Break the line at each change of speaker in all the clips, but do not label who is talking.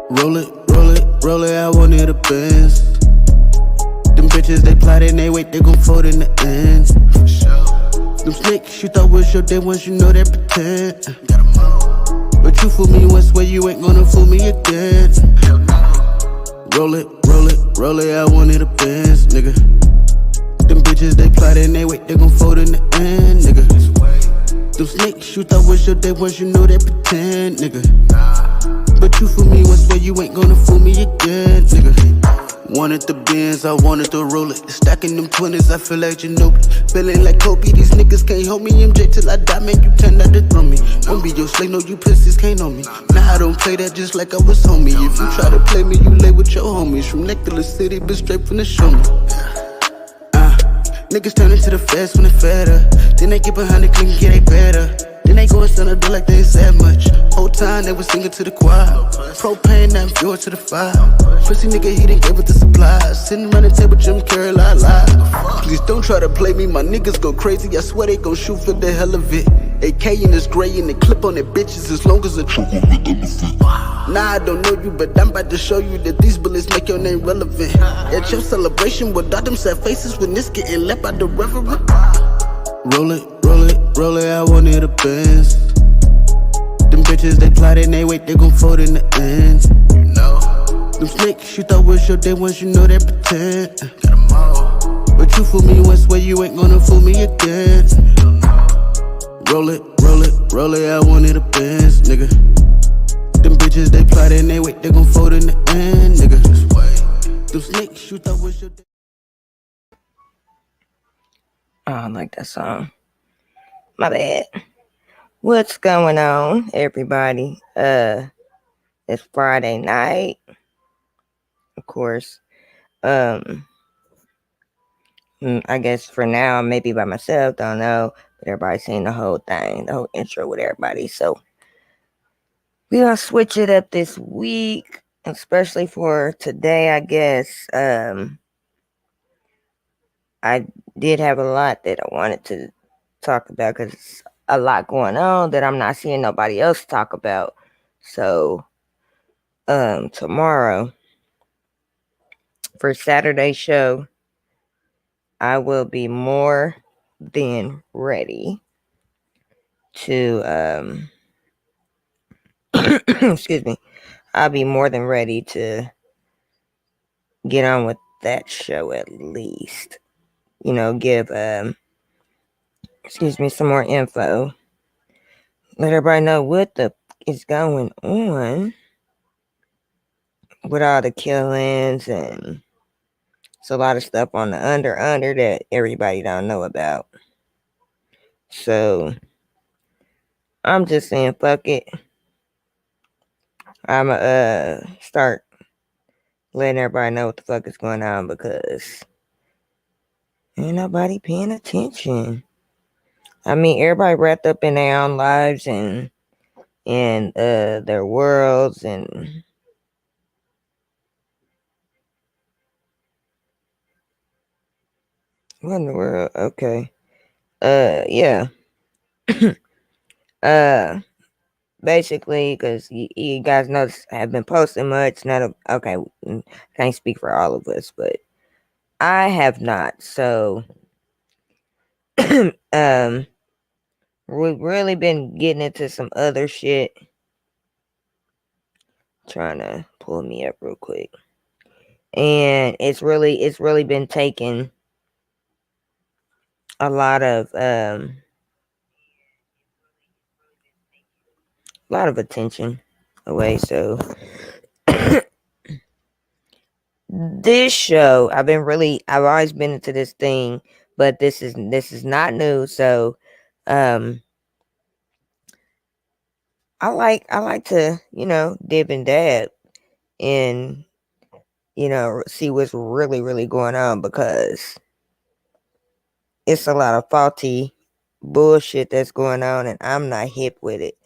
Roll it, roll it, roll it, I wanted a Benz. Them bitches, they plot and they wait, they gon' fold in the end. Them snakes you thought was your day ones, you know they pretend. But you fool me once, where you ain't gonna fool me again. Roll it, roll it, roll it, I wanted a Benz, nigga. Them bitches, they plot and they wait, they gon' fold in the end, nigga. Them snakes you thought was your day ones, you know they pretend, nigga. But you fool me once, where you ain't gonna fool me again, nigga. Wanted the Benz, I wanted to roll it. Stacking them 20s, I feel like Ginobili. Feeling like Kobe, these niggas can't hold me. MJ till I die, man, you cannot dethrone me. Won't be your slave, no, you pussies can't know me. Now I don't play that just like I was homie. If you try to play me, you lay with your homies. From Necklace City, but straight from the show me. Niggas turn into the feds when they fed up. Then they get behind the clean, get they better. Then they go and send a door like they ain't said much. Whole time they was singing to the choir. Propane, now fuel to the fire. Pussy nigga, he done gave it the supplies. Sitting around the table, Jim Carrey, la. Please don't try to play me, my niggas go crazy. I swear they gon' shoot for the hell of it. AK in this gray and the clip on their bitches as long as the truck will hit them fit. Nah, I don't know you, but I'm about to show you that these bullets make your name relevant. At your celebration, without them sad faces when this getting left by the reverend. Roll it, roll it, roll it, I wanted a Benz. Them bitches, they plot and they wait, they gon' fold in the end. Them snakes you thought was your day ones, you know they pretend. But you fool me once, where you ain't gonna fool me again. Roll it, roll it, roll it, I wanted a Benz, nigga. Them bitches, they plot and they wait, they gon' fold in the end, nigga. Them snakes you thought was your day.
Oh, I like that song. My bad. What's going on, everybody? It's Friday night, of course. I guess for now, maybe by myself, don't know. But everybody's seen the whole thing, the whole intro with everybody. So we gonna switch it up this week, especially for today, I guess. I did have a lot that I wanted to talk about because it's a lot going on that I'm not seeing nobody else talk about. So tomorrow for Saturday's show, I will be more than ready to excuse me. I'll be more than ready to get on with that show at least. You know, give some more info. Let everybody know what the is going on with all the killings, and it's a lot of stuff on the under that everybody don't know about. So I'm just saying fuck it. I'ma start letting everybody know what the fuck is going on because ain't nobody paying attention. I mean, everybody wrapped up in their own lives and their worlds and what in the world? Okay. Yeah. Basically, because you guys notice I have been posting much. Okay, can't speak for all of us, but I have not. So, we've really been getting into some other shit. Trying to pull me up real quick, and it's really been taking a lot of attention away. So this show, I've always been into this thing, but this is not new. So I like to, dib and dab and see what's really going on, because it's a lot of faulty bullshit that's going on and I'm not hip with it.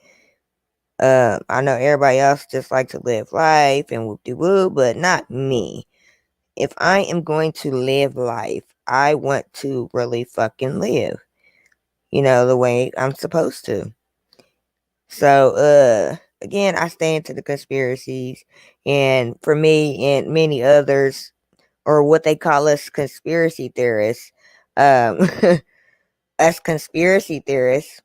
I know everybody else just like to live life and whoop-de-woo, but not me. If I am going to live life, I want to really fucking live. the way I'm supposed to. So, again, I stand to the conspiracies, and for me and many others, or what they call us conspiracy theorists, um, us conspiracy theorists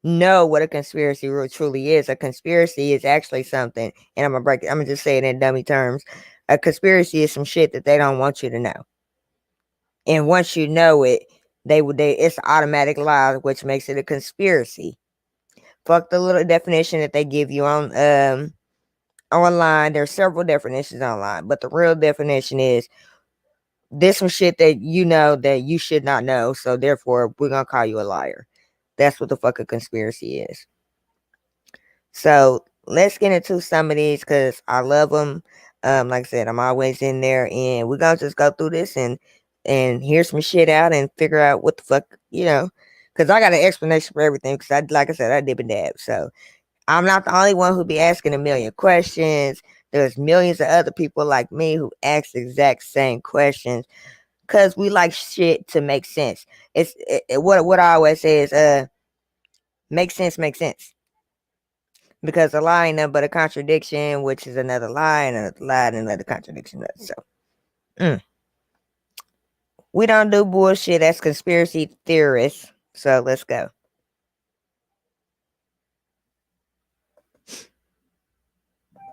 know what a conspiracy truly is. A conspiracy is actually something, and I'm gonna just say it in dummy terms. A conspiracy is some shit that they don't want you to know, and once you know it, it's automatic lie, which makes it a conspiracy. Fuck the little definition that they give you on online. There's several definitions online, but the real definition is this some shit that you know that you should not know, so therefore we're gonna call you a liar. That's what the fuck a conspiracy is. So let's get into some of these because I love them. Like I said, I'm always in there, and we're gonna just go through this and hear some shit out and figure out what the fuck, because I got an explanation for everything. Because like I said, I dib and dab. So I'm not the only one who be asking a million questions. There's millions of other people like me who ask the exact same questions because we like shit to make sense. What I always say is make sense, make sense. Because a lie ain't nothing but a contradiction, which is another lie, and another lie, and another contradiction. So we don't do bullshit as conspiracy theorists. So let's go.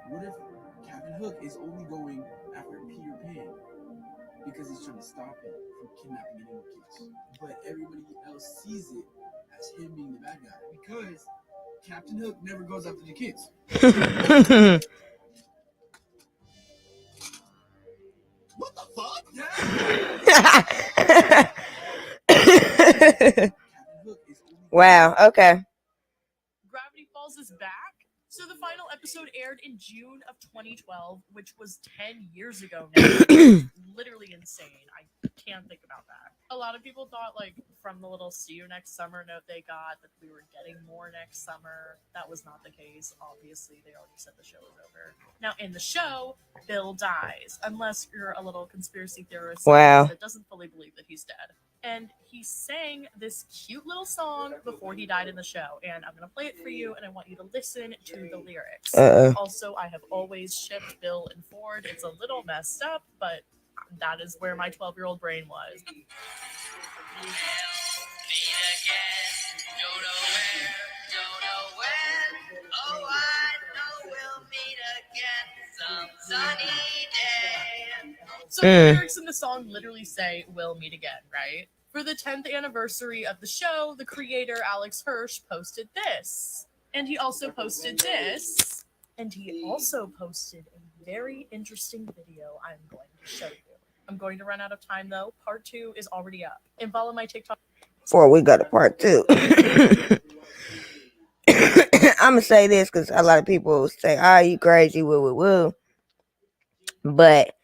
What if Captain Hook is only going after Peter Pan because he's trying to stop him from kidnapping animal kids, but everybody else sees it as him being the bad guy because Captain Hook never goes after the kids. What the fuck?
Yeah. Wow. Okay.
Gravity Falls is back. So the final episode aired in June of 2012, which was 10 years ago now. Literally insane. I can't think about that. A lot of people thought, like, from the little see you next summer note they got, that we were getting more next summer. That was not the case. Obviously, they already said the show was over. Now, in the show, Bill dies, unless you're a little conspiracy theorist that doesn't fully believe that he's dead. And he sang this cute little song before he died in the show. And I'm going to play it for you, and I want you to listen to the lyrics. Also, I have always shipped Bill and Ford. It's a little messed up, but that is where my 12-year-old brain was. So the lyrics in the song literally say, "We'll meet again," right? For the 10th anniversary of the show, the creator, Alex Hirsch, posted this. And he also posted this. And he also posted a very interesting video I'm going to show you. I'm going to run out of time, though. Part 2 is already up. And follow my TikTok.
Before we go to part 2. I'm going to say this because a lot of people say, "Oh, you crazy, woo, woo, woo." But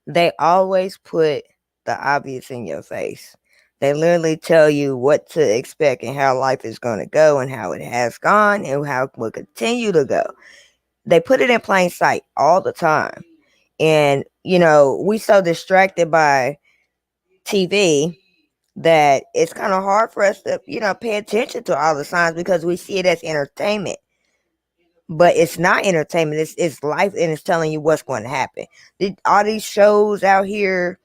they always put the obvious in your face. They literally tell you what to expect and how life is going to go and how it has gone and how it will continue to go. They put it in plain sight all the time. And, we so distracted by TV that it's kind of hard for us to, pay attention to all the signs because we see it as entertainment. But it's not entertainment. It's life, and it's telling you what's going to happen. All these shows out here,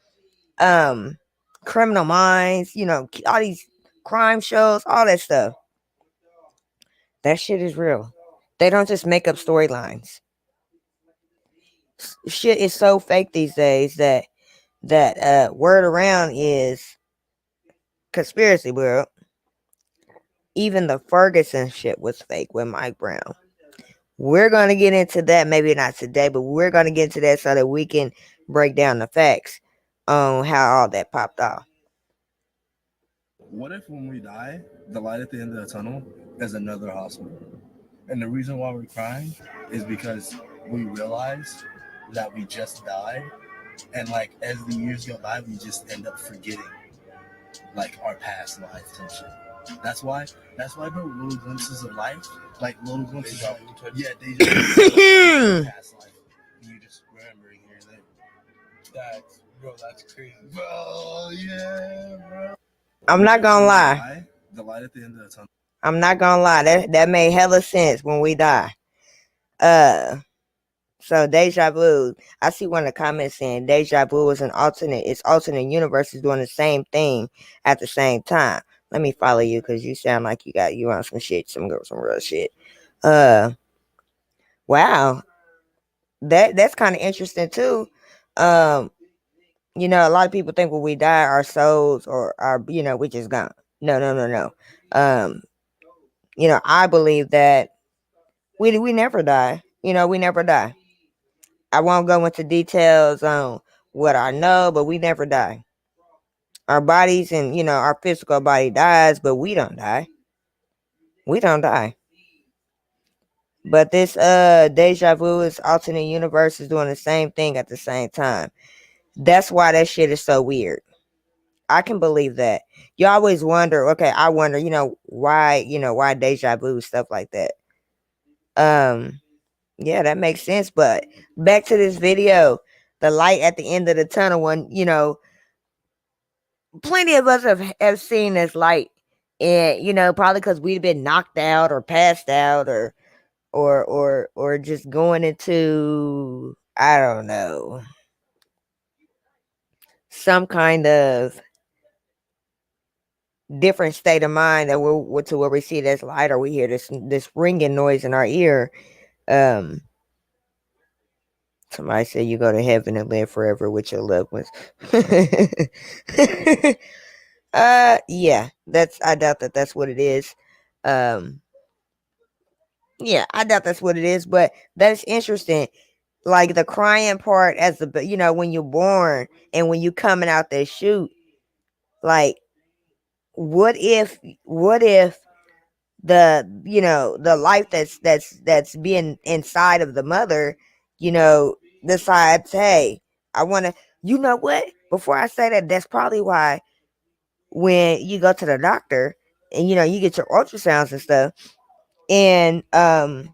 Criminal Minds, all these crime shows, all that stuff. That shit is real. They don't just make up storylines. Shit is so fake these days that word around is conspiracy world. Even the Ferguson shit was fake with Mike Brown. We're going to get into that, maybe not today, but we're going to get into that so that we can break down the facts on how all that popped off.
What if when we die, the light at the end of the tunnel is another hospital? And the reason why we're crying is because we realize that we just died. And like as the years go by, we just end up forgetting like our past lives and shit. That's why bro, little glimpses of life, like little glimpses of deja vu past life. And you just remembering here and there. That's crazy. Bro, yeah, bro.
I'm not gonna lie.
the light at the end of the tunnel.
I'm not gonna lie, that made hella sense when we die. So deja vu. I see one of the comments saying deja vu is alternate universes doing the same thing at the same time. Let me follow you because you sound like you on some shit, some real shit. Wow. That's kind of interesting too. A lot of people think when we die, our souls or our, we just gone. No. I believe that we never die. We never die. I won't go into details on what I know, but we never die. Our bodies and our physical body dies, but we don't die. We don't die. But this deja vu is alternate universe is doing the same thing at the same time. That's why that shit is so weird. I can believe that. You always wonder, okay, I wonder, why deja vu, stuff like that. Yeah, that makes sense. But back to this video, the light at the end of the tunnel when, plenty of us have seen this light. And, probably because we've been knocked out or passed out or just going into, I don't know, some kind of different state of mind that we're to where we see this light or we hear this ringing noise in our ear. Somebody said you go to heaven and live forever with your loved ones. Yeah, I doubt that's what it is. Yeah, I doubt that's what it is, but that's interesting. Like the crying part as when you're born and when you coming out that chute, like what if the life that's being inside of the mother, decides, hey, I want to, what? Before I say that, that's probably why when you go to the doctor and you get your ultrasounds and stuff, and don't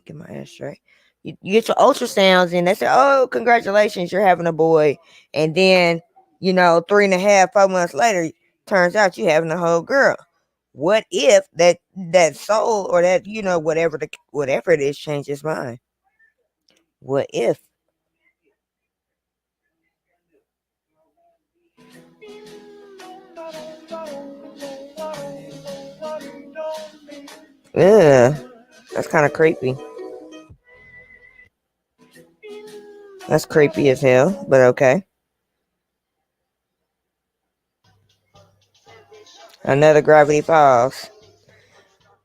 get my ass straight. You get your ultrasounds and they say, oh, congratulations, you're having a boy. And then 3.5, 4 months later, turns out you having a whole girl. What if that soul or that whatever it is changes mind? What if? Ugh, that's kind of creepy. That's creepy as hell, but okay. Another Gravity Falls.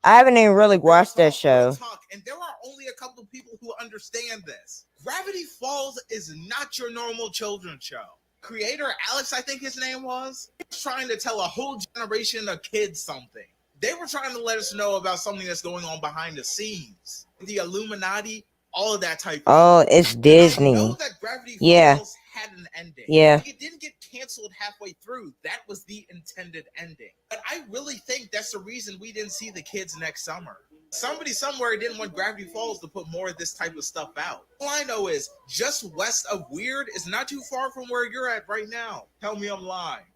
I haven't even really watched that show.
And there are only a couple of people who understand this. Gravity Falls is not your normal children's show. Creator Alex, I think his name was trying to tell a whole generation of kids something. They were trying to let us know about something that's going on behind the scenes. The Illuminati, all of that type of
Oh, it's Disney.
I know that Gravity Falls had an ending.
Yeah.
It didn't get canceled halfway through. That was the intended ending. But I really think that's the reason we didn't see the kids next summer. Somebody somewhere didn't want Gravity Falls to put more of this type of stuff out. All I know is just west of Weird is not too far from where you're at right now. Tell me I'm lying.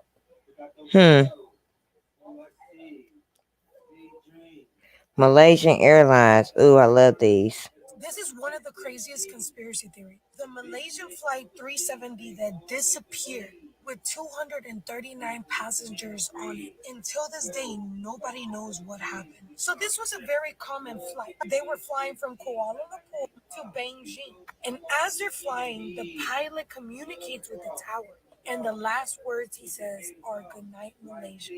Malaysian Airlines. Ooh, I love these.
This is one of the craziest conspiracy theories. The Malaysian Flight 370 that disappeared with 239 passengers on it. Until this day, nobody knows what happened. So this was a very common flight. They were flying from Kuala Lumpur to Beijing. And as they're flying, the pilot communicates with the tower. And the last words he says are "Good night, Malaysia."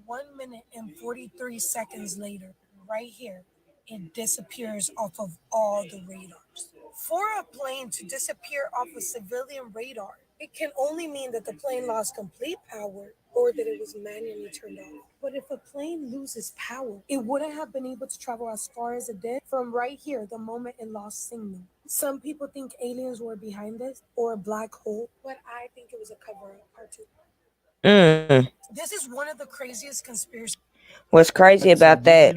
1 minute and 43 seconds later, right here, it disappears off of all the radars. For a plane to disappear off a civilian radar, it can only mean that the plane lost complete power or that it was manually turned off. But if a plane loses power, it wouldn't have been able to travel as far as it did from right here the moment it lost signal. Some people think aliens were behind this or a black hole, but I think it was a cover-up cartoon. This is one of the craziest conspiracies.
What's crazy about that?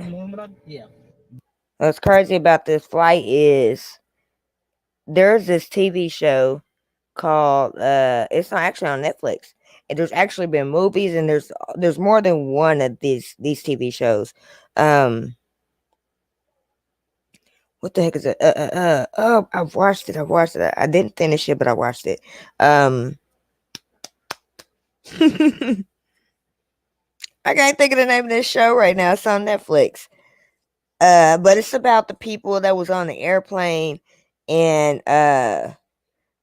What's crazy about this flight is there's this TV show called it's not actually on Netflix. And there's actually been movies, and there's more than one of these TV shows. What the heck is it? Oh, I've watched it. I didn't finish it, but I watched it. I can't think of the name of this show right now. It's on Netflix. But it's about the people that was on the airplane, and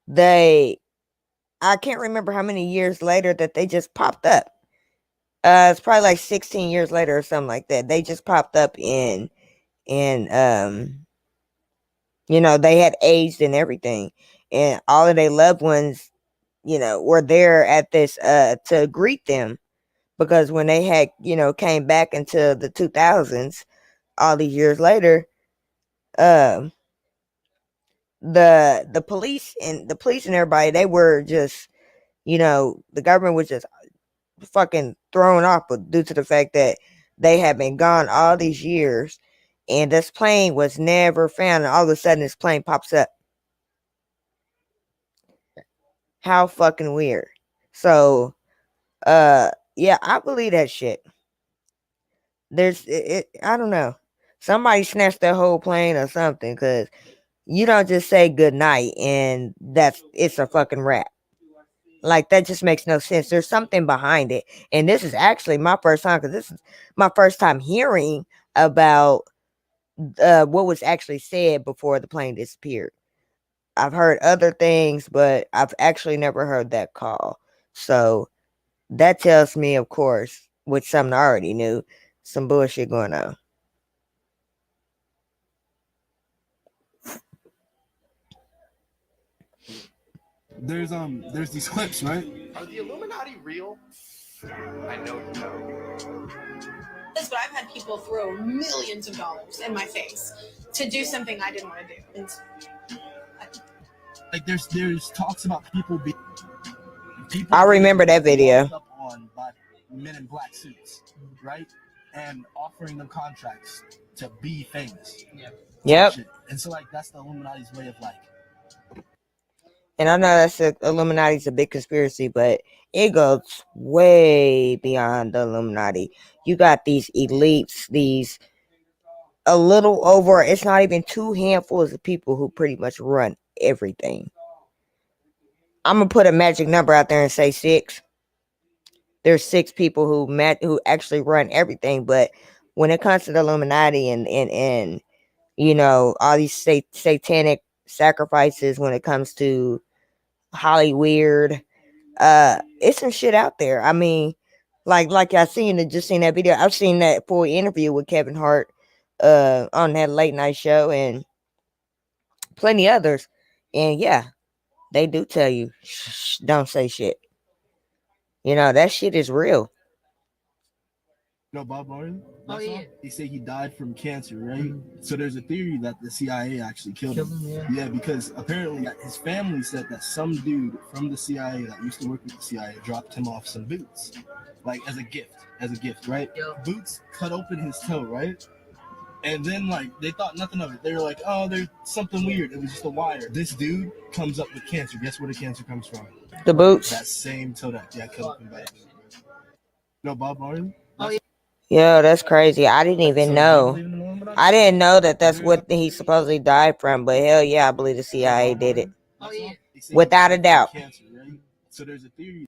they, I can't remember how many years later that they just popped up. It's probably like 16 years later or something like that. They just popped up and they had aged and everything, and all of their loved ones, were there at this to greet them, because when they had came back into the 2000s, all these years later, um the police and everybody, they were just, the government was just fucking thrown off, but due to the fact that they had been gone all these years, and this plane was never found, and all of a sudden this plane pops up. How fucking weird. So yeah, I believe that shit. I don't know, somebody snatched that whole plane or something, because you don't just say good night and it's a fucking wrap. Like, that just makes no sense. There's something behind it. And this is actually my first time, because this is my first time hearing about what was actually said before the plane disappeared. I've heard other things, but I've actually never heard that call. So that tells me, of course, which something I already knew, some bullshit going on.
There's these clips, right?
Are the Illuminati real? I know you know.
But I've had people throw millions of dollars in my face to do something I didn't want to do. And
Like there's talks about people
I remember that video.
Up on by men in black suits, right? And offering them contracts to be famous.
Yep.
And so like that's the Illuminati's way of like.
And I know that's Illuminati's a big conspiracy, but it goes way beyond the Illuminati. You got these elites, these a little over, it's not even two handfuls of people who pretty much run everything. I'm going to put a magic number out there and say 6. There's 6 people who actually run everything, but when it comes to the Illuminati and all these satanic sacrifices, when it comes to Hollywood, it's some shit out there. I mean, like I seen that video. I've seen that full interview with Kevin Hart on that late night show, and plenty others. And yeah, they do tell you, shh, don't say shit. That shit is real.
Bob Marley?
Oh, yeah.
He said he died from cancer, right? So there's a theory that the CIA actually killed him. Yeah, because apparently his family said that some dude from the CIA that used to work with the CIA dropped him off some boots, like as a gift, right? Yep. Boots cut open his toe, right? And then like they thought nothing of it. They were like, oh, there's something weird. It was just a wire. This dude comes up with cancer. Guess where the cancer comes from?
The boots.
That same toe that cut open by. Bob Marley?
Oh, yeah.
Yo, that's crazy. I didn't even know. I didn't know that that's what he supposedly died from. But hell yeah, I believe the CIA did it.
Oh, yeah.
Without a doubt.
So there's a theory.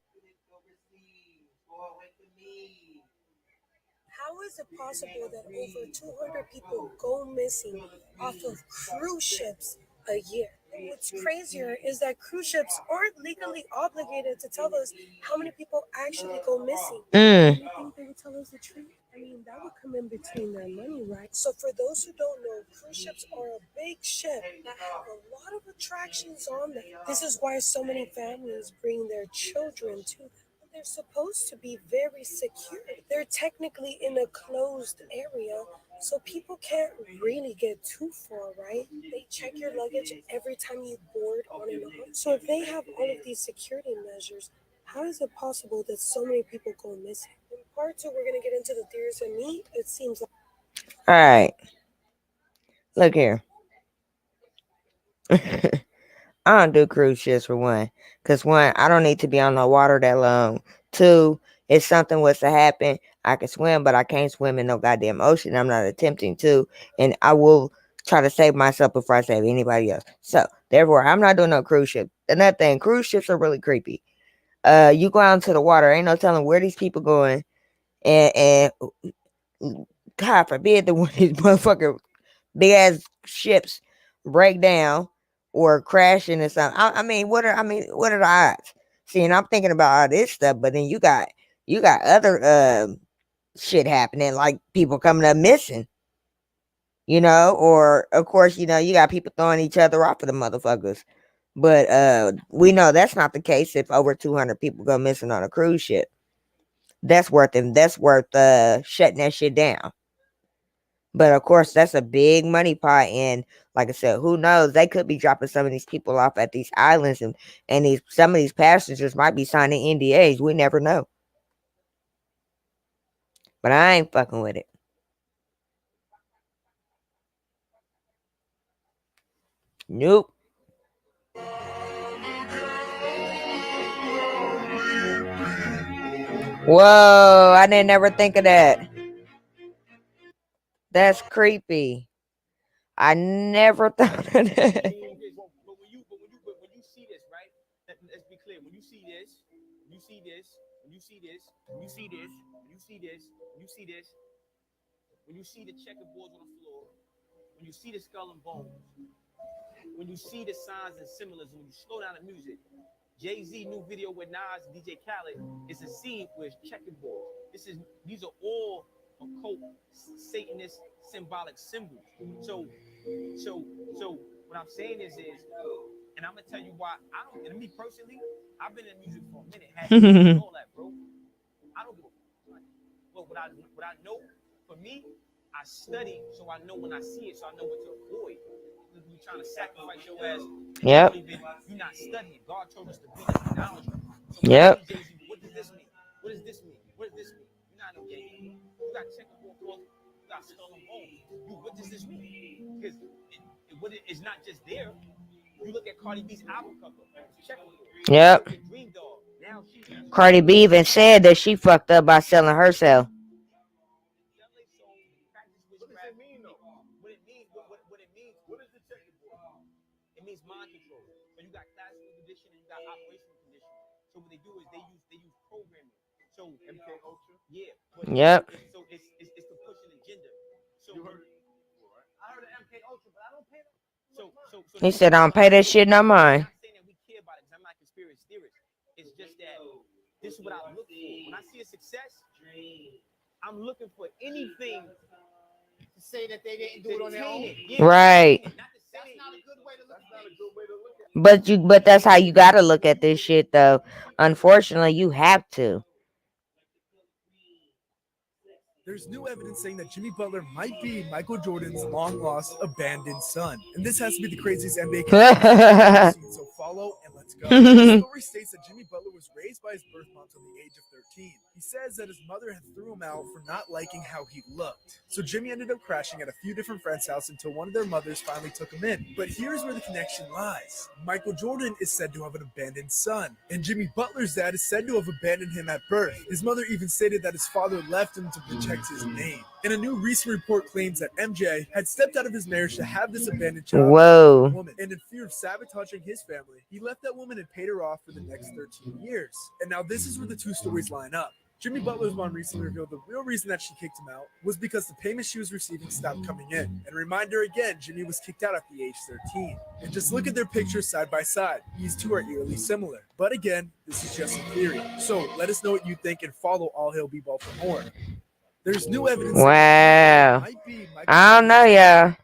How is it possible that over 200 people go missing off of cruise ships a year? What's crazier is that cruise ships aren't legally obligated to tell us how many people actually go missing. Do you think they would tell us the truth? I mean, that would come in between their money, right? So for those who don't know, cruise ships are a big ship that have a lot of attractions on them. This is why so many families bring their children to them. They're supposed to be very secure. They're technically in a closed area, so people can't really get too far, right? They check your luggage every time you board on and on. So if they have all of these security measures, how is it possible that so many people go missing? In part 2, we're going to get into the theories, and me, it seems like...
All right. Look here. I don't do cruise ships for one. Because one, I don't need to be on the water that long. Two, if something was to happen, I can swim, but I can't swim in no goddamn ocean. I'm not attempting to. And I will try to save myself before I save anybody else. So, therefore, I'm not doing no cruise ship. Another thing, cruise ships are really creepy. You go out into the water, ain't no telling where these people going. And God forbid the one of these motherfucker big ass ships break down or crash into something. I mean, what are the odds? See, and I'm thinking about all this stuff, but then you got other shit happening, like people coming up missing, or of course, you got people throwing each other off of the motherfuckers. But we know that's not the case if over 200 people go missing on a cruise ship. That's worth shutting that shit down. But of course, that's a big money pot, and like I said, who knows? They could be dropping some of these people off at these islands, and some of these passengers might be signing NDAs. We never know. But I ain't fucking with it. Nope. Whoa! I didn't ever think of that. That's creepy. I never thought of that.
But when you see this, right? Let's be clear. When you see this, when you see this, when you see this, when you see this, when you see this, when you see this, when you see the checkerboards on the floor, when you see the skull and bones, when you see the signs and symbolism, when you slow down the music, Jay-Z new video with Nas and DJ Khaled is a scene where it's checkerboard. These are all occult, Satanist, symbolic symbols. So what I'm saying is, and I'm gonna tell you why I don't. And me personally, I've been in music for a minute, had all that, bro. I don't give a fuck. But what I know, for me, I study so I know when I see it, so I know what to avoid. You trying to sacrifice your ass.
Yep.
You're not studying. God told us to be in knowledge. So
yep.
What does this mean? What does this mean? What does this mean? You're not no gay. You got checkerboard clothes. You got skull and bones. What does this mean? Because it's not just there. You look at Cardi B's album cover. Checkerboard.
Yep.
Dream Dog. Now
Cardi B even said that she fucked up by selling herself.
Means mind control. So you got classical conditioning, you got operational conditioning. So what they do is they use programming. So MK Ultra, yeah.
Yep.
So it's to push an agenda. So you heard it before, right? I heard of MK Ultra, but I don't pay that. So
he said, "I don't pay that shit no mind."
I'm not saying that we care about it because I'm not a conspiracy theorist. It's just that this is what I look for. When I see a success, I'm looking for anything to say that they didn't do it on their own. Yeah,
right.
That's not a good way to look at it.
But that's how you gotta look at this shit, though. Unfortunately, you have to.
There's new evidence saying that Jimmy Butler might be Michael Jordan's long-lost, abandoned son. And this has to be the craziest NBA case. So follow and let's go. The story states that Jimmy Butler was raised by his birth mom until the age of 13. He says that his mother had threw him out for not liking how he looked. So Jimmy ended up crashing at a few different friends' houses until one of their mothers finally took him in. But here's where the connection lies. Michael Jordan is said to have an abandoned son. And Jimmy Butler's dad is said to have abandoned him at birth. His mother even stated that his father left him to protect his name. And a new recent report claims that MJ had stepped out of his marriage to have this abandoned child with a woman. And in fear of sabotaging his family, he left that woman and paid her off for the next 13 years. And now this is where the two stories line up. Jimmy Butler's mom recently revealed the real reason that she kicked him out was because the payments she was receiving stopped coming in. And reminder again, Jimmy was kicked out at the age 13. And just look at their pictures side by side. These two are eerily similar. But again, this is just a theory. So let us know what you think and follow All Hail B-Ball for more. There's new evidence.
Wow. I don't know, y'all.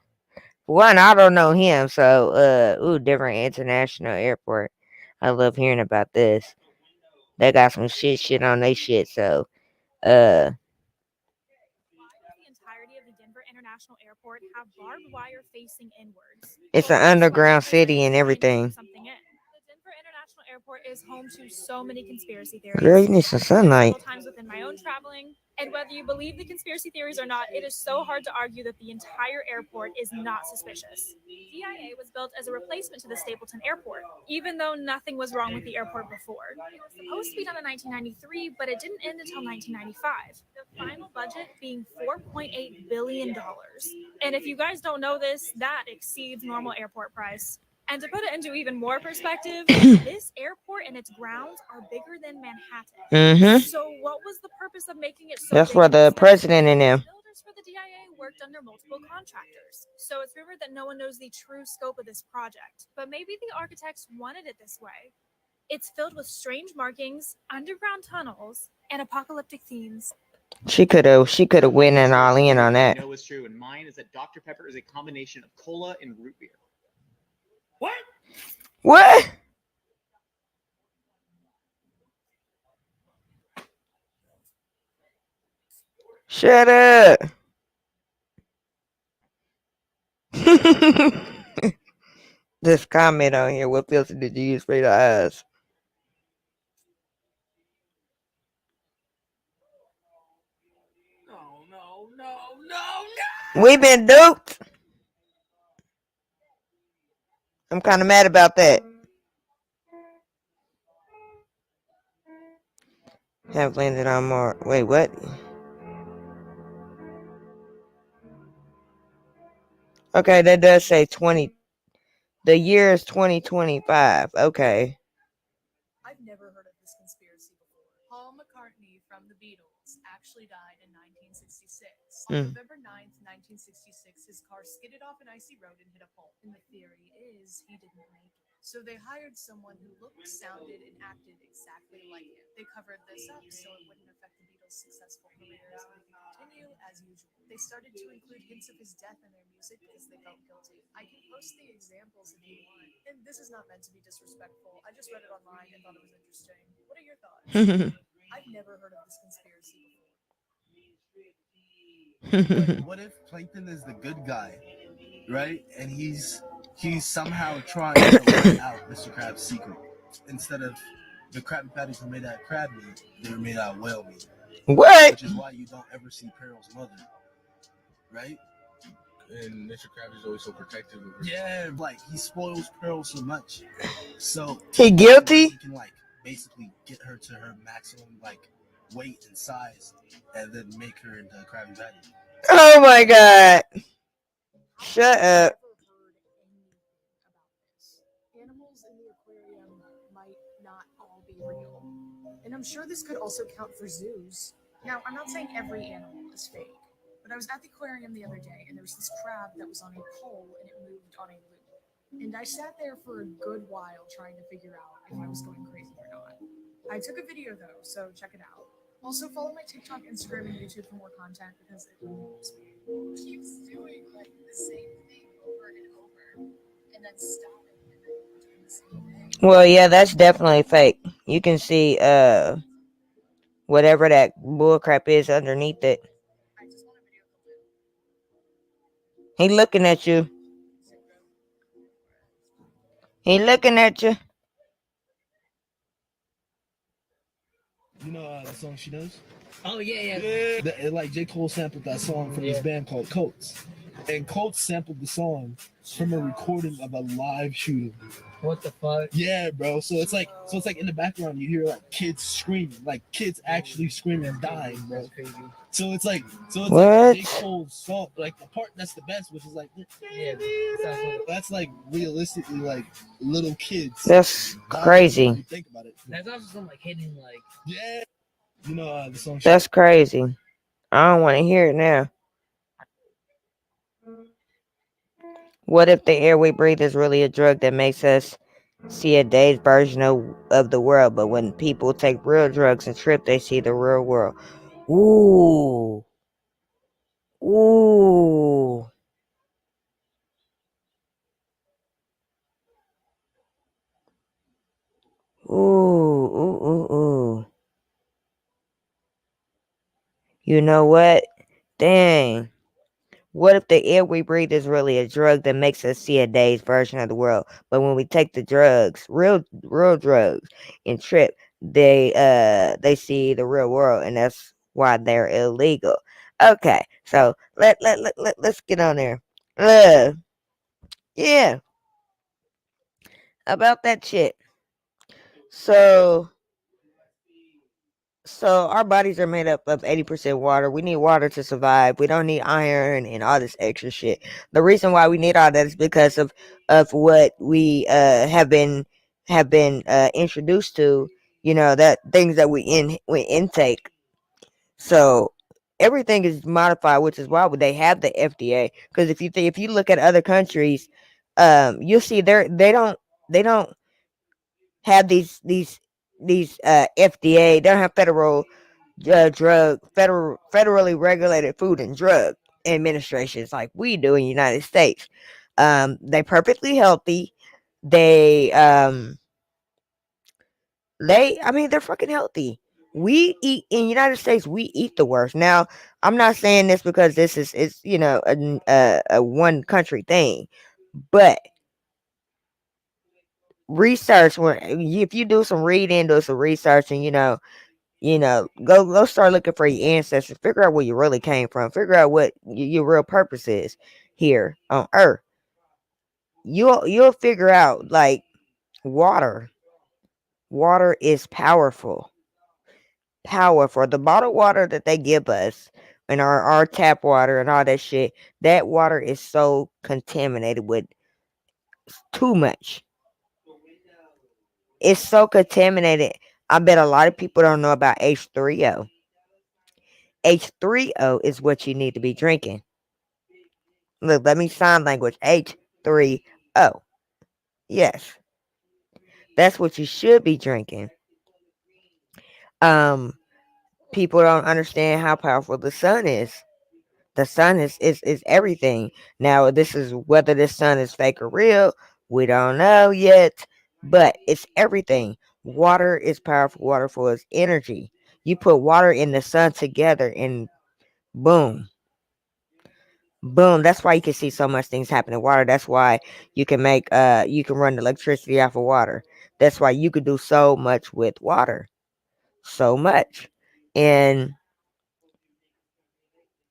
One, I don't know him. So, different international airport. I love hearing about this. They got some shit on their shit. So,
the entirety of the Denver International Airport have barbed wire facing inwards.
It's an underground city and everything.
The Denver International Airport is home to so many conspiracy theories.
Girl, you need some sunlight.
Several times within my own traveling, And whether you believe the conspiracy theories or not, it is so hard to argue that the entire airport is not suspicious. DIA was built as a replacement to the Stapleton Airport, even though nothing was wrong with the airport before. It was supposed to be done in 1993, but it didn't end until 1995. The final budget being $4.8 billion. And if you guys don't know this, that exceeds normal airport price. And to put it into even more perspective, this airport and its grounds are bigger than Manhattan.
Mm-hmm.
So what was the purpose of making it so
That's
big
for
and
the
expensive?
president and them.
Builders for the DIA worked under multiple contractors. So it's rumored that no one knows the true scope of this project. But maybe the architects wanted it this way. It's filled with strange markings, underground tunnels, and apocalyptic themes.
She could have went and all in on that.
I know is true, and mine is that Dr. Pepper is a combination of cola and root beer.
What? Shut up. This comment on here. What filter did you use for your eyes? No. We've been duped. I'm kind of mad about that. Have landed on more. Wait, what? Okay, that does say 20. The year is 2025. Okay.
I've never heard of this conspiracy before. Paul McCartney from the Beatles actually died in 1966. On November 9th, 1966, his car skidded off an icy road and hit a pole. And the theory is he didn't make it. So they hired someone who looked, sounded, and acted exactly like him. They covered this up so it wouldn't affect the Beatles' successful careers and they could continue as usual. They started to include hints of his death in their music because they felt guilty. I can post the examples if you want. And this is not meant to be disrespectful. I just read it online and thought it was interesting. What are your thoughts? I've never heard of this conspiracy before.
What if Plankton is the good guy, right? And he's somehow trying to let out Mr. Krabs' secret. Instead of the Krabby Patties were made out of crab meat, they were made out of whale meat.
What?
Which is why you don't ever see Pearl's mother, right?
And Mr. Krabs is always so protective of her.
Yeah, like he spoils Pearl so much. So
he guilty?
He can like basically get her to her maximum like weight and size, and then make her into a Krabby Patty.
Oh my god! Shut up.
Animals in the aquarium might not all be real. And I'm sure this could also count for zoos. Now, I'm not saying every animal is fake, but I was at the aquarium the other day and there was this crab that was on a pole and it moved on a loop. And I sat there for a good while trying to figure out if I was going crazy or not. I took a video though, so check it out. Also, follow my TikTok, Instagram, and YouTube for more content because it moves me. It keeps doing like the same thing over and over, and then stopping and then doing the same thing.
Well, yeah, that's definitely fake. You can see whatever that bullcrap is underneath it. He looking at you. He looking at you.
You know the song she does?
Oh, yeah.
Like J. Cole sampled that song from this band called Coates. And Coates sampled the song from a recording of a live shooting.
What the fuck?
Yeah, bro. So it's like in the background you hear like kids screaming, like kids actually screaming and dying, bro.
That's crazy.
So it's like
what?
J. Cole's song, like the part that's the best, which is like that's like realistically like little kids.
That's crazy.
When you think about it.
That's also some like hidden like.
Yeah. You know the song.
That's crazy. I don't want to hear it now. What if the air we breathe is really a drug that makes us see a day's version of the world, but when people take real drugs and trip, they see the real world? Ooh. Ooh. Ooh, ooh, ooh, ooh. You know what? Dang. What if the air we breathe is really a drug that makes us see a day's version of the world? But when we take the drugs, real drugs, and trip, they see the real world, and that's why they're illegal. Okay, so let's get on there. Yeah, about that shit. So our bodies are made up of 80% water. We need water to survive. We don't need iron and all this extra shit. The reason why we need all that is because of what we have been introduced to. That things that we intake. So everything is modified, which is why they have the FDA. Because if you look at other countries, you'll see they don't have these FDA. They don't have federally regulated food and drug administrations like we do in the United States. They perfectly healthy. They I mean, they're fucking healthy. We eat in the United States. We eat the worst. Now, I'm not saying this because this is a one country thing, but research when if you do some reading, do some research, and go start looking for your ancestors. Figure out where you really came from. Figure out what your real purpose is here on Earth. You'll figure out like water. Water is powerful. Powerful. The bottled water that they give us and our tap water and all that shit, that water is so contaminated with too much. It's so contaminated. I bet a lot of people don't know about H3O. H3O is what you need to be drinking. Look, let me sign language. H3O. Yes. That's what you should be drinking. People don't understand how powerful the sun is. The sun is everything. Now, this is whether this sun is fake or real, we don't know yet, but it's everything. Water is powerful. Water for its energy. You put water in the sun together and boom. Boom. That's why you can see so much things happen in water. That's why you can you can run electricity off of water. That's why you could do so much with water. So much. And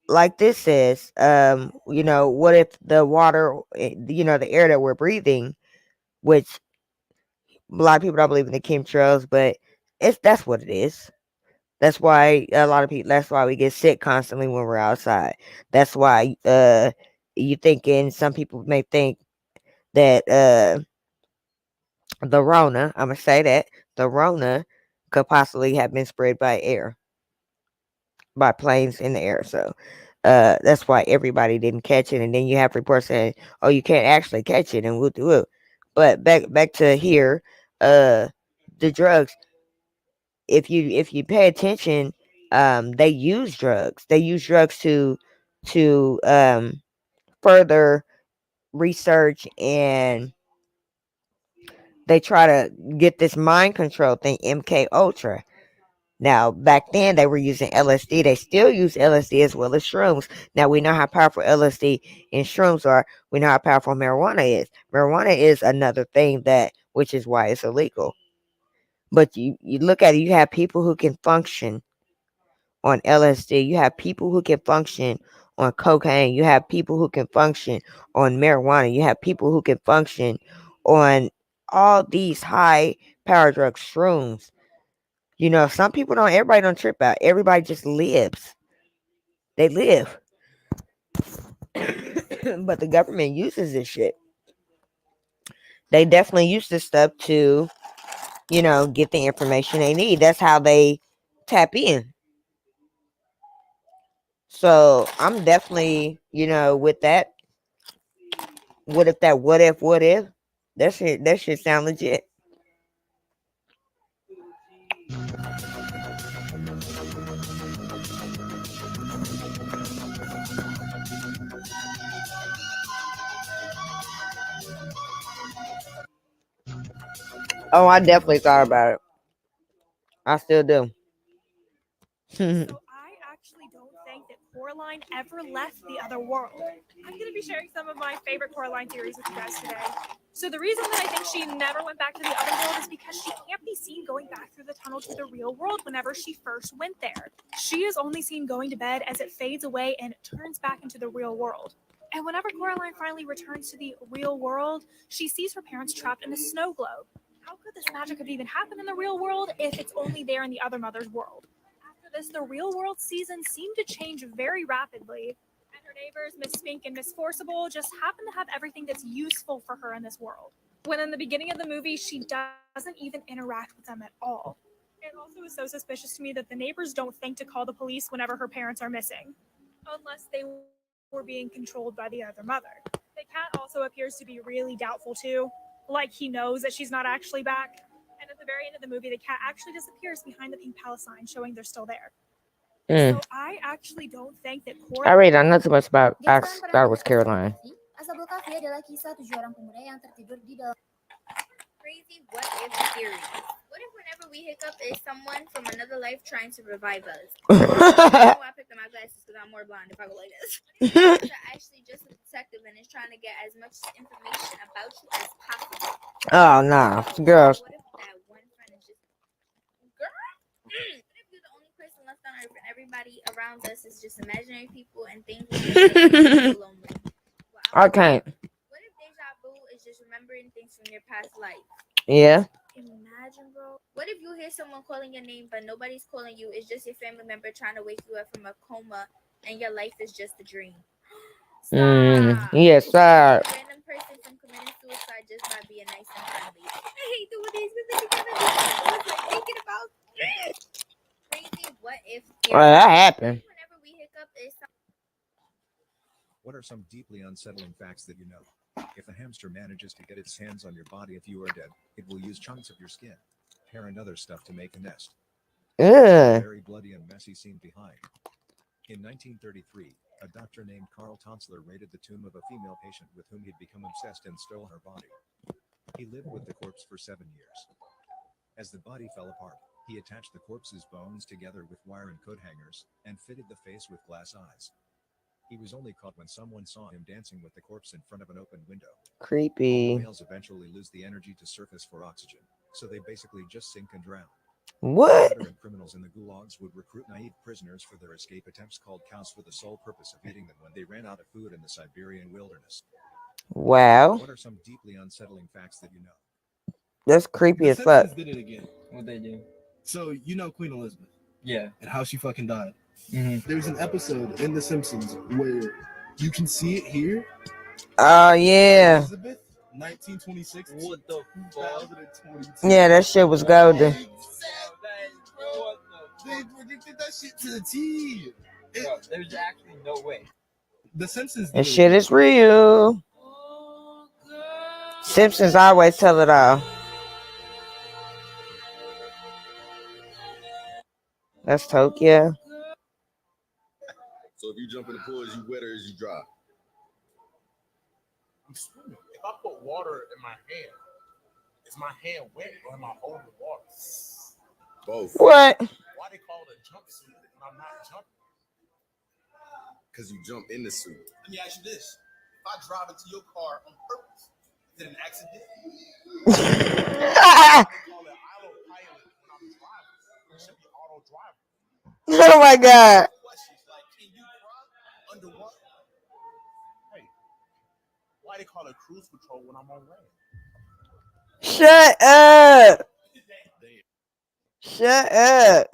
like this says, what if the water, the air that we're breathing, which a lot of people don't believe in the chemtrails, but that's what it is. That's why a lot of people. That's why we get sick constantly when we're outside. That's why you thinking some people may think that the Rona. I'm gonna say that the Rona could possibly have been spread by air, by planes in the air. So that's why everybody didn't catch it. And then you have reports saying, "Oh, you can't actually catch it," and we'll do it. But back to here, the drugs. If you pay attention, they use drugs. They use drugs to further research, and they try to get this mind control thing, MK Ultra. Now, back then they were using LSD. They still use LSD as well as shrooms. Now we know how powerful LSD and shrooms are. We know how powerful marijuana is. Marijuana is another thing which is why it's illegal. But you look at it, you have people who can function on LSD. You have people who can function on cocaine. You have people who can function on marijuana. You have people who can function on all these high power drugs, shrooms. Some people don't, everybody don't trip out. Everybody just lives. They live. But the government uses this shit. They definitely use this stuff to, get the information they need. That's how they tap in. So I'm definitely, with that. What if that? What if? That shit sound legit. Oh, I definitely thought about it. I still do.
So I actually don't think that Coraline ever left the other world. I'm going to be sharing some of my favorite Coraline theories with you guys today. So the reason that I think she never went back to the other world is because she can't be seen going back through the tunnel to the real world whenever she first went there. She is only seen going to bed as it fades away and turns back into the real world. And whenever Coraline finally returns to the real world, she sees her parents trapped in a snow globe. How could this magic have even happened in the real world if it's only there in the other mother's world? After this, the real world seasons seem to change very rapidly. And her neighbors, Miss Spink and Miss Forcible, just happen to have everything that's useful for her in this world. When in the beginning of the movie, she doesn't even interact with them at all. It also is so suspicious to me that the neighbors don't think to call the police whenever her parents are missing, unless they were being controlled by the other mother. The cat also appears to be really doubtful too, like he knows that she's not actually back. And at the very end of the movie, the cat actually disappears behind the pink palace sign, showing they're still there. So I actually don't think that
I read. I know too much about Star Wars Caroline.
Asabul Kafi adalah kisah 7 orang pemuda yang tertidur di dalam crazy what if theory. What if whenever we hiccup is someone from another life trying to revive us? I know I picked up my glasses because I'm more blind if I go like this. What if you're actually just a detective and is trying to get as much information about you as possible?
Oh no, girls.
What if that one friend is just girl? What if you're the only person left on Earth and everybody around us is just imaginary people and things are lonely?
I can't.
What if deja vu is just remembering things from your past life?
Yeah.
Imagine, bro. What if you hear someone calling your name but nobody's calling you? It's just your family member trying to wake you up from a coma and your life is just a dream.
Yes, sir.
A random person from committing suicide just by being nice and friendly. I hate doing these because I was like thinking about crazy what if theory.
Well, that happened.
Whenever we hiccup is
What are some deeply unsettling facts that you know? If a hamster manages to get its hands on your body if you are dead, it will use chunks of your skin, hair, and other stuff to make a nest. A very bloody and messy scene behind. In 1933, a doctor named Carl Tonsler raided the tomb of a female patient with whom he'd become obsessed and stole her body. He lived with the corpse for 7 years. As the body fell apart, he attached the corpse's bones together with wire and coat hangers and fitted the face with glass eyes. He was only caught when someone saw him dancing with the corpse in front of an open window.
Creepy.
Males eventually lose the energy to surface for oxygen, so they basically just sink and drown.
What?
Veteran criminals in the gulags would recruit naive prisoners for their escape attempts called cows for the sole purpose of eating them when they ran out of food in the Siberian wilderness.
Wow.
What are some deeply unsettling facts that you know?
That's creepy as fuck.
Simpsons did it again.
What they do?
So you know Queen Elizabeth.
Yeah.
And how she fucking died.
Mm-hmm.
There's an episode in The Simpsons where you can see it here.
Oh yeah.
Elizabeth, 1926. What the 2022.
Yeah, that shit was golden.
They predicted that shit to the T.
Bro, there's actually no way.
The Simpsons.
And shit is real. Simpsons always tell it all. That's Tokyo.
So if you jump in the pool, is you wet or is you dry?
I'm swimming. If I put water in my hand, is my hand wet or am I holding water?
Both.
What?
Why they call it a jumpsuit when I'm not jumping?
Because you jump in the suit.
Let me ask you this. If I drive into your car on purpose, is it an accident? They call it autopilot when I'm driving. It should be auto driver.
Oh my god.
Questions like, can you drive underwater? Hey, why they call it cruise control when I'm on land?
Shut up. Shut up.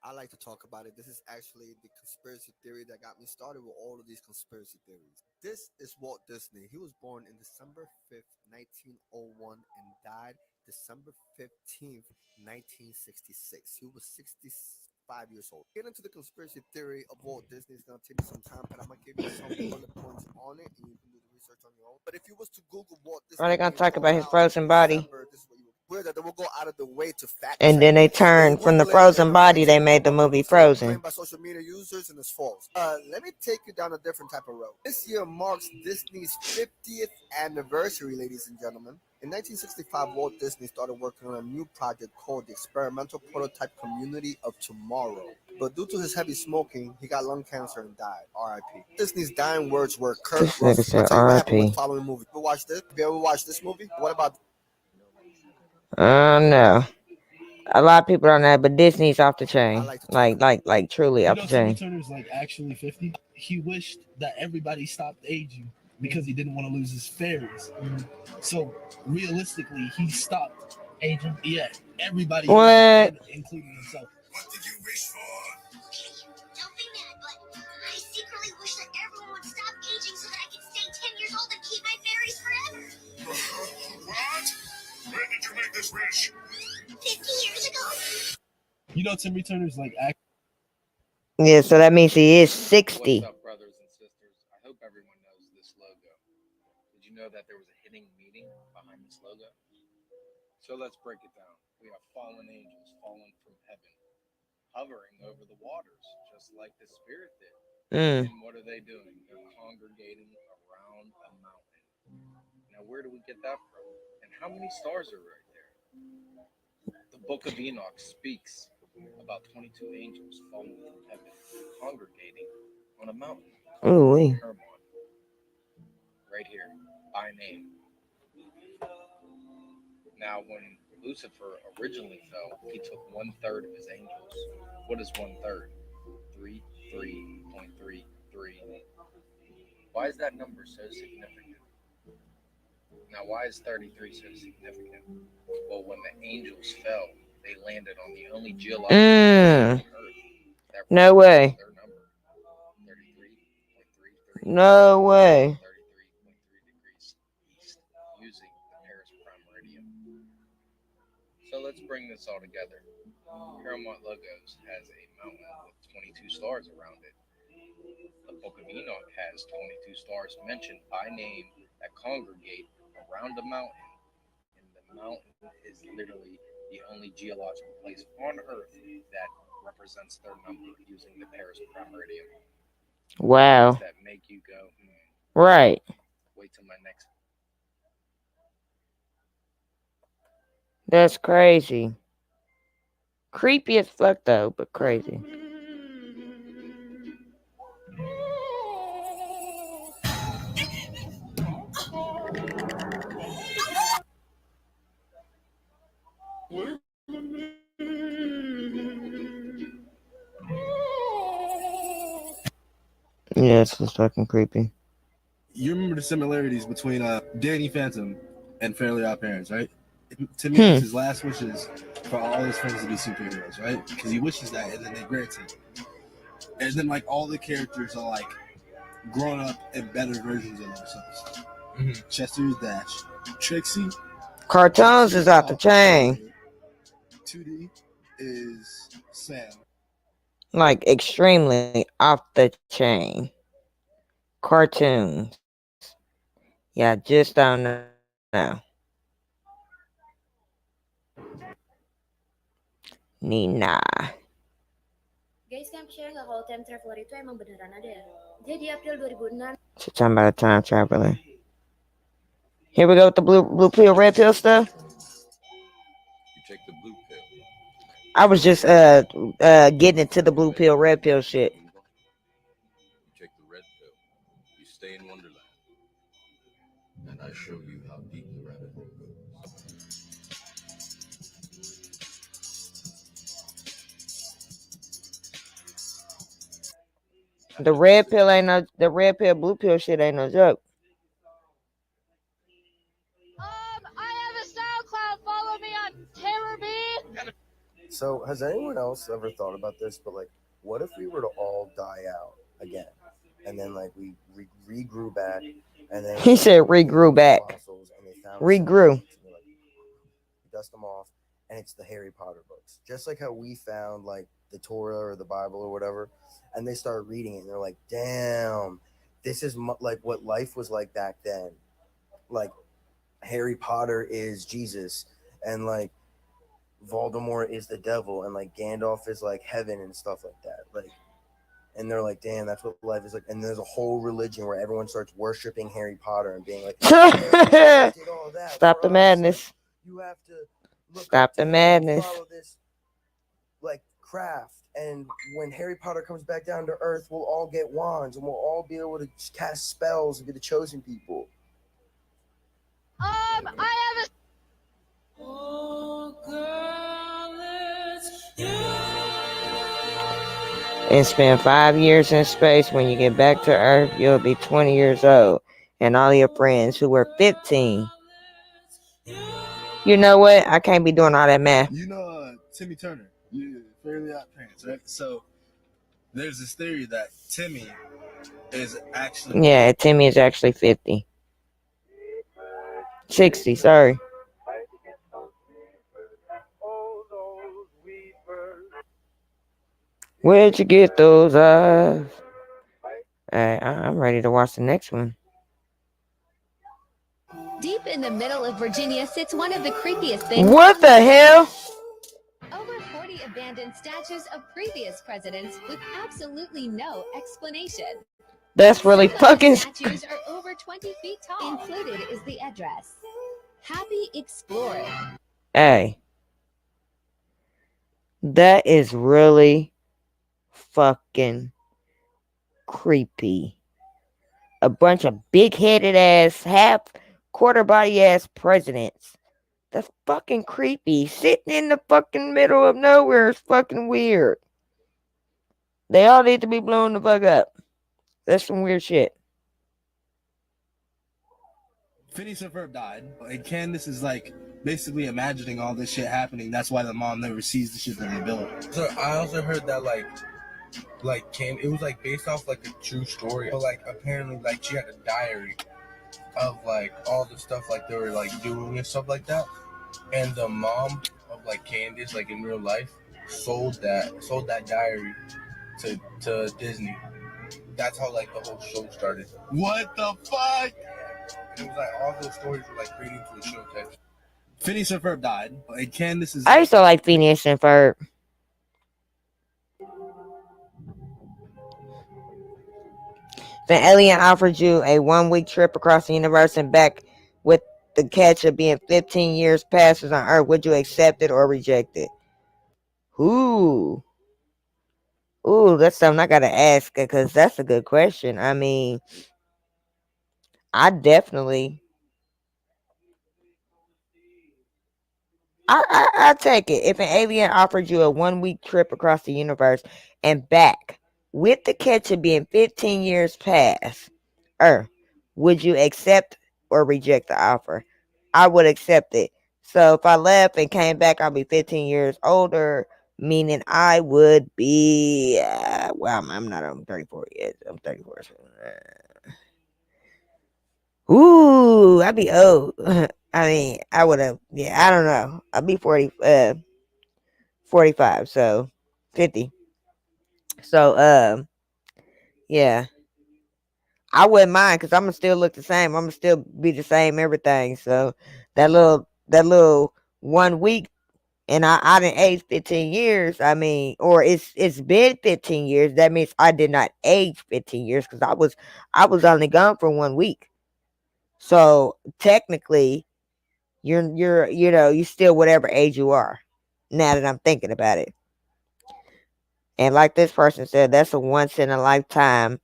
I like to talk about it. This is actually the conspiracy theory that got me started with all of these conspiracy theories. This is Walt Disney. He was born in December 5th, 1901 and died December 15th, 1966. He was 65 years old. Get into the conspiracy theory of Walt Disney. It's going to take me some time, but I'm going to give you some bullet points on it and you can do the research on your own. But if you was to Google Walt Disney,
Are they gonna talk about his frozen body?
December, this is what you would weird that they will go out of the way to fact
And
check.
then they
They
turned from the
Google it,
frozen
and
body,
fact
they
check
made the
what
movie
was claimed
Frozen.
by social media users and it's false. Let me take you down a different type of road. This year marks Disney's 50th anniversary, ladies and gentlemen. In 1965, Walt Disney started working on a new project called the Experimental Prototype Community of Tomorrow. But due to his heavy smoking, he got lung cancer and died. R.I.P. Disney's dying words were Kurt
This nigga
Russell.
said
I'll tell you what happened with
R.I.P.
the following movie. Have you ever watched this? Have you ever watched this movie? What about
No. A lot of people don't know, but Disney's off the chain. Like truly
You
off
know,
the
Timmy
chain.
Turner's like actually 50. He wished that everybody stopped aging because he didn't want to lose his fairies. So realistically, he stopped aging. Yeah, everybody,
What?
including himself. What did you wish for?
Don't be mad, but I secretly wish that everyone would stop aging so that I could stay 10 years old and keep my fairies forever.
What? When did you make this wish?
50 years ago.
You know, Timmy Turner's like
Yeah, so that means he is 60.
What's up, brothers and sisters? I hope everyone knows this logo. Did you know that there was a hidden meaning behind this logo? So let's break it down. We have fallen angels fallen from heaven, hovering over the waters, just like the Spirit did. And what are they doing? They're congregating around a mountain. Now, where do we get that from? And how many stars are right there? The book of Enoch speaks about 22 angels falling from heaven, congregating on a mountain.
Ooh.
Hermon. Right here, by name. Now, when Lucifer originally fell, he took 1/3 of his angels. What is 1/3? 3.33. Why is that number so significant? Now, why is 33 so significant? Well, when the angels fell, they landed on the only geological place on Earth that
No way.
their number, 33.33.
No way.
33.3 degrees east, using the Paris prime meridian. So let's bring this all together. Paramount Logos has a mountain with 22 stars around it. The Book of Enoch has 22 stars mentioned by name that congregate around a mountain, and the mountain is literally the only geological place on Earth that represents their number using the Paris prime meridian.
Wow.
Things that make you go,
Right.
Wait till my next.
That's crazy. Creepy as fuck though, but crazy. Yeah, it's just fucking creepy.
You remember the similarities between Danny Phantom and Fairly Odd Parents, right? To me, it's his last wishes for all his friends to be superheroes, right? Because he wishes that, and then they grant it. And then, like, all the characters are, like, grown up and better versions of themselves. Chester's Dash. Trixie.
Cartoons is out the chain.
2D is Sam.
Like, extremely off the chain. Cartoons. Yeah, I just don't know. Nina.
Guys, kan share nggak kalau time traveler itu emang beneran ada ya? Jadi April 2006.
She's talking about a time traveler. Here we go with the blue pill, red pill stuff.
You take the blue pill.
I was just getting into the blue pill, red pill shit.
You take the red pill. You stay in Wonderland. And I show you how deep the rabbit hole goes.
The red pill ain't no, the red pill, blue pill shit ain't no joke.
I have a SoundCloud. Follow me on Terror Bee.
So, has anyone else ever thought about this? But like, what if we were to all die out again, and then like we regrew back, and then
he said regrew back. Regrew.
Dust them off, and it's the Harry Potter books, just like how we found like the Torah or the Bible or whatever, and they start reading it, and they're like, "Damn, this is like what life was like back then." Like Harry Potter is Jesus, and like Voldemort is the devil, and like Gandalf is like heaven and stuff like that. Like, and they're like, damn, that's what life is like. And there's a whole religion where everyone starts worshiping Harry Potter and being like, hey, did all that
Stop the
for us.
madness.
Like, you have to look
Stop
up to
the
him and
madness.
follow this like craft. And when Harry Potter comes back down to Earth, we'll all get wands and we'll all be able to cast spells and be the chosen people.
I have a.
And spend 5 years in space. When you get back to Earth, you'll be 20 years old. And all your friends who were 15. You know what? I can't be doing all that math.
You know Timmy Turner, Fairly Odd Parents, right? So there's this theory that Timmy is actually...
Yeah, Timmy is actually 50. 60, sorry. Where'd you get those eyes? Alright, I'm ready to watch the next one.
Deep in the middle of Virginia sits one of the creepiest things.
What the hell?
Over 40 abandoned statues of previous presidents with absolutely no explanation.
That's really fucking...
Statues are over 20 feet tall. Included is the address. Happy exploring.
Hey. That is really fucking creepy. A bunch of big-headed ass, half quarter body ass presidents. That's fucking creepy. Sitting in the fucking middle of nowhere is fucking weird. They all need to be blown the fuck up. That's some weird shit.
Phineas and Ferb died, and Candace is like basically imagining all this shit happening. That's why the mom never sees the shit that they built.
So I also heard that like it was like based off like a true story. But like apparently like she had a diary of like all the stuff like they were like doing and stuff like that. And the mom of like Candace, like in real life, sold that diary to Disney. That's how like the whole show started.
What the fuck?
It was like all those stories were like created into the show text.
Phineas and Ferb died, and Candace is...
I used to like Phineas and Ferb. If an alien offered you a 1-week trip across the universe and back with the catch of being 15 years past on Earth, would you accept it or reject it? Ooh, that's something I gotta ask, because that's a good question. I mean, I definitely... I take it. If an alien offered you a 1-week trip across the universe and back with the catch of being 15 years past Earth, would you accept or reject the offer? I would accept it. So if I left and came back, I'll be 15 years older, meaning I would be, I'm not, I'm 34 yet. I'm 34. So, ooh, I'd be old. I mean, I would have, I don't know. I'd be 45, so 50. So, yeah. I wouldn't mind, because I'm going to still look the same. I'm going to still be the same everything. So, that little 1 week, and I didn't age 15 years. I mean, or it's been 15 years. That means I did not age 15 years, because I was only gone for 1 week. So, technically, you still whatever age you are, now that I'm thinking about it. And like this person said, that's a once in a lifetime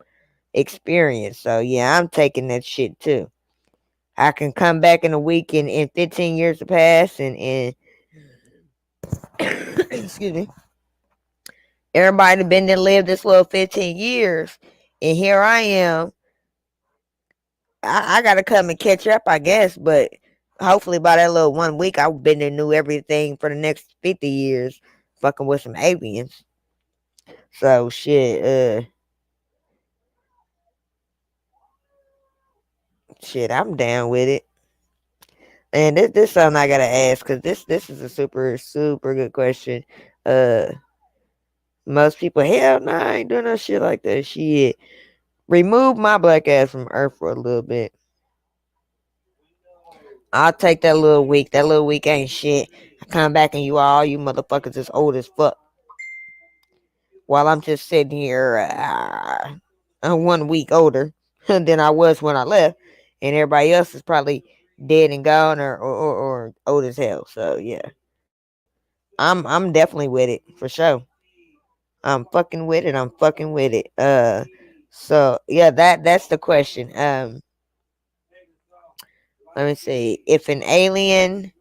experience. So yeah, I'm taking that shit too. I can come back in a week and in 15 years to pass, and excuse me, everybody been there, lived this little 15 years, and here I am. I gotta come and catch up, I guess, but hopefully by that little 1 week, I've been there, knew everything for the next 50 years, fucking with some aliens. So shit, I'm down with it. And this something I gotta ask, because this is a super good question. Most people, hell no, I ain't doing no shit like that. Shit, remove my black ass from Earth for a little bit. I'll take that little week. That little week ain't shit. I come back and all you motherfuckers is old as fuck. While I'm just sitting here, 1 week older than I was when I left, and everybody else is probably dead and gone or old as hell. So yeah, I'm definitely with it for sure. I'm fucking with it. I'm fucking with it. So yeah, that's the question. Let me see. If an alien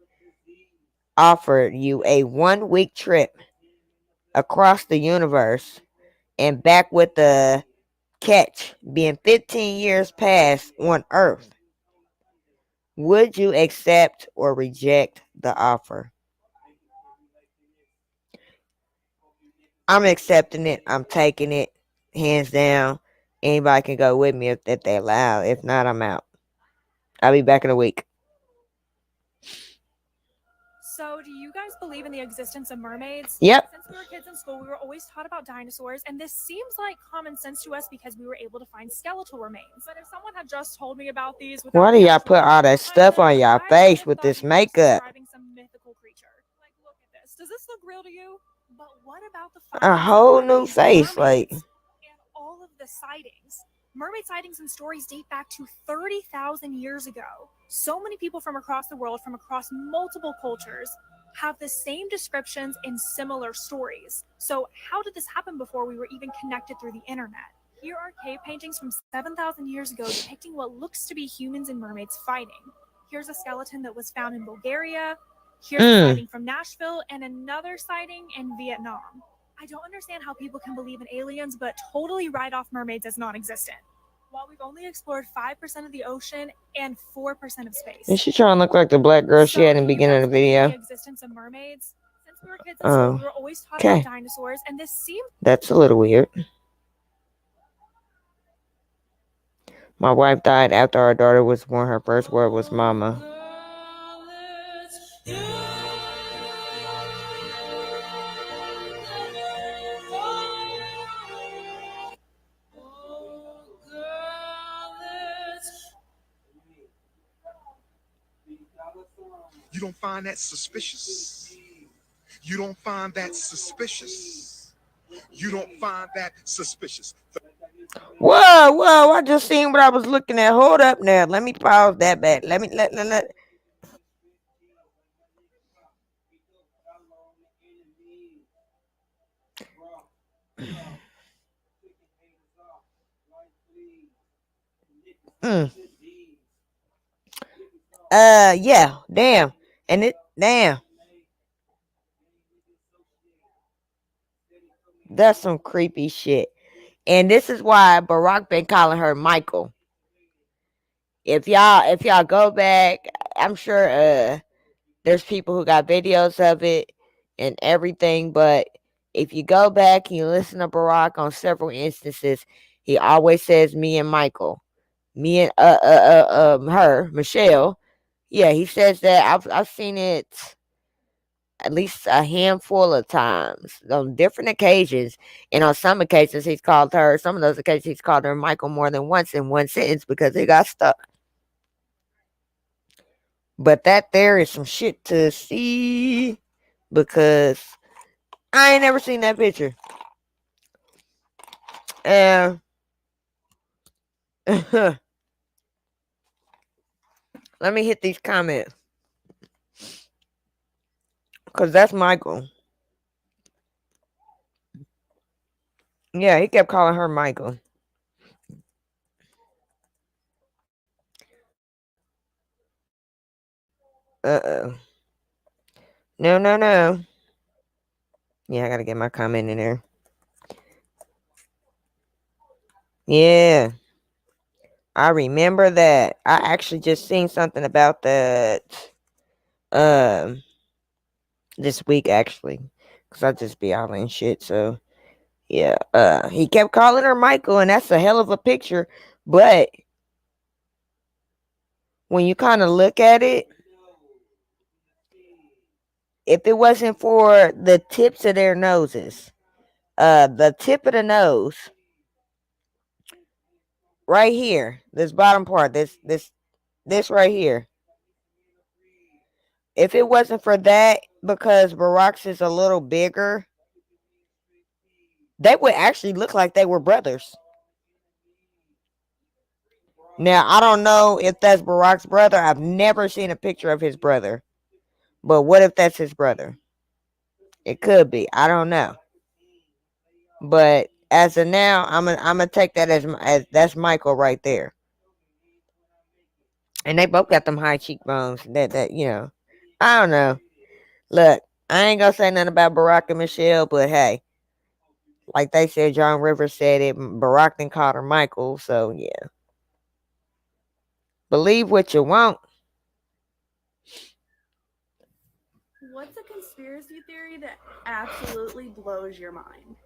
offered you a 1 week trip across the universe and back with the catch being 15 years past on Earth, would you accept or reject the offer? I'm accepting it. I'm taking it. Hands down. Anybody can go with me if they allow. If not, I'm out. I'll be back in a week.
So, do you guys believe in the existence of mermaids?
Yep.
Since we were kids in school, we were always taught about dinosaurs, and this seems like common sense to us because we were able to find skeletal remains. But if someone had just told me about these without
Why do y'all put all that stuff on y'all face with this makeup?
describing some mythical creature, like look at this. Does this look real to you? But what about the
A whole new face, like.
and all of the sightings? Mermaid sightings and stories date back to 30,000 years ago. So many people from across the world, from across multiple cultures, have the same descriptions and similar stories. So how did this happen before we were even connected through the internet? Here are cave paintings from 7,000 years ago depicting what looks to be humans and mermaids fighting. Here's a skeleton that was found in Bulgaria. Here's a sighting from Nashville and another sighting in Vietnam. I don't understand how people can believe in aliens but totally write off mermaids as non-existent. While we've only explored 5% of the ocean and 4% of space.
Is she trying to look like the black girl she had in the beginning of the video?
The existence of mermaids? Since we were kids in school, we were always taught about dinosaurs, and this seems...
That's a little weird. My wife died after our daughter was born. Her first word was mama.
You don't find that suspicious? You don't find that suspicious? You don't find that suspicious?
Whoa, I just seen what I was looking at. Hold up now. Let me pause that back. Let. Yeah, damn. And it, damn. That's some creepy shit. And this is why Barack been calling her Michael. If y'all go back, I'm sure there's people who got videos of it and everything, but if you go back and you listen to Barack on several instances, he always says me and Michael. Me and her, Michelle. Yeah, he says that. I've seen it at least a handful of times on different occasions. And on some occasions, he's called her, some of those occasions, he's called her Michael more than once in one sentence because he got stuck. But that there is some shit to see because I ain't never seen that picture. And let me hit these comments because that's Michael. Yeah, he kept calling her Michael. Uh-oh. No. Yeah, I gotta get my comment in there. Yeah. I remember that. I actually just seen something about that this week actually. Cause I just be out and shit. So yeah. He kept calling her Michael, and that's a hell of a picture. But when you kind of look at it, if it wasn't for the tips of their noses, the tip of the nose right here, this bottom part, this right here, if it wasn't for that, because Barack's is a little bigger, they would actually look like they were brothers. Now, I don't know if that's Barack's brother. I've never seen a picture of his brother. But what if that's his brother? It could be. I don't know. But as of now, I'm gonna take that as that's Michael right there. And they both got them high cheekbones. That I don't know. Look, I ain't gonna say nothing about Barack and Michelle, but hey, like they said, John Rivers said it. Barack then called her Michael. So yeah, believe what you want.
What's a conspiracy theory that absolutely blows your mind?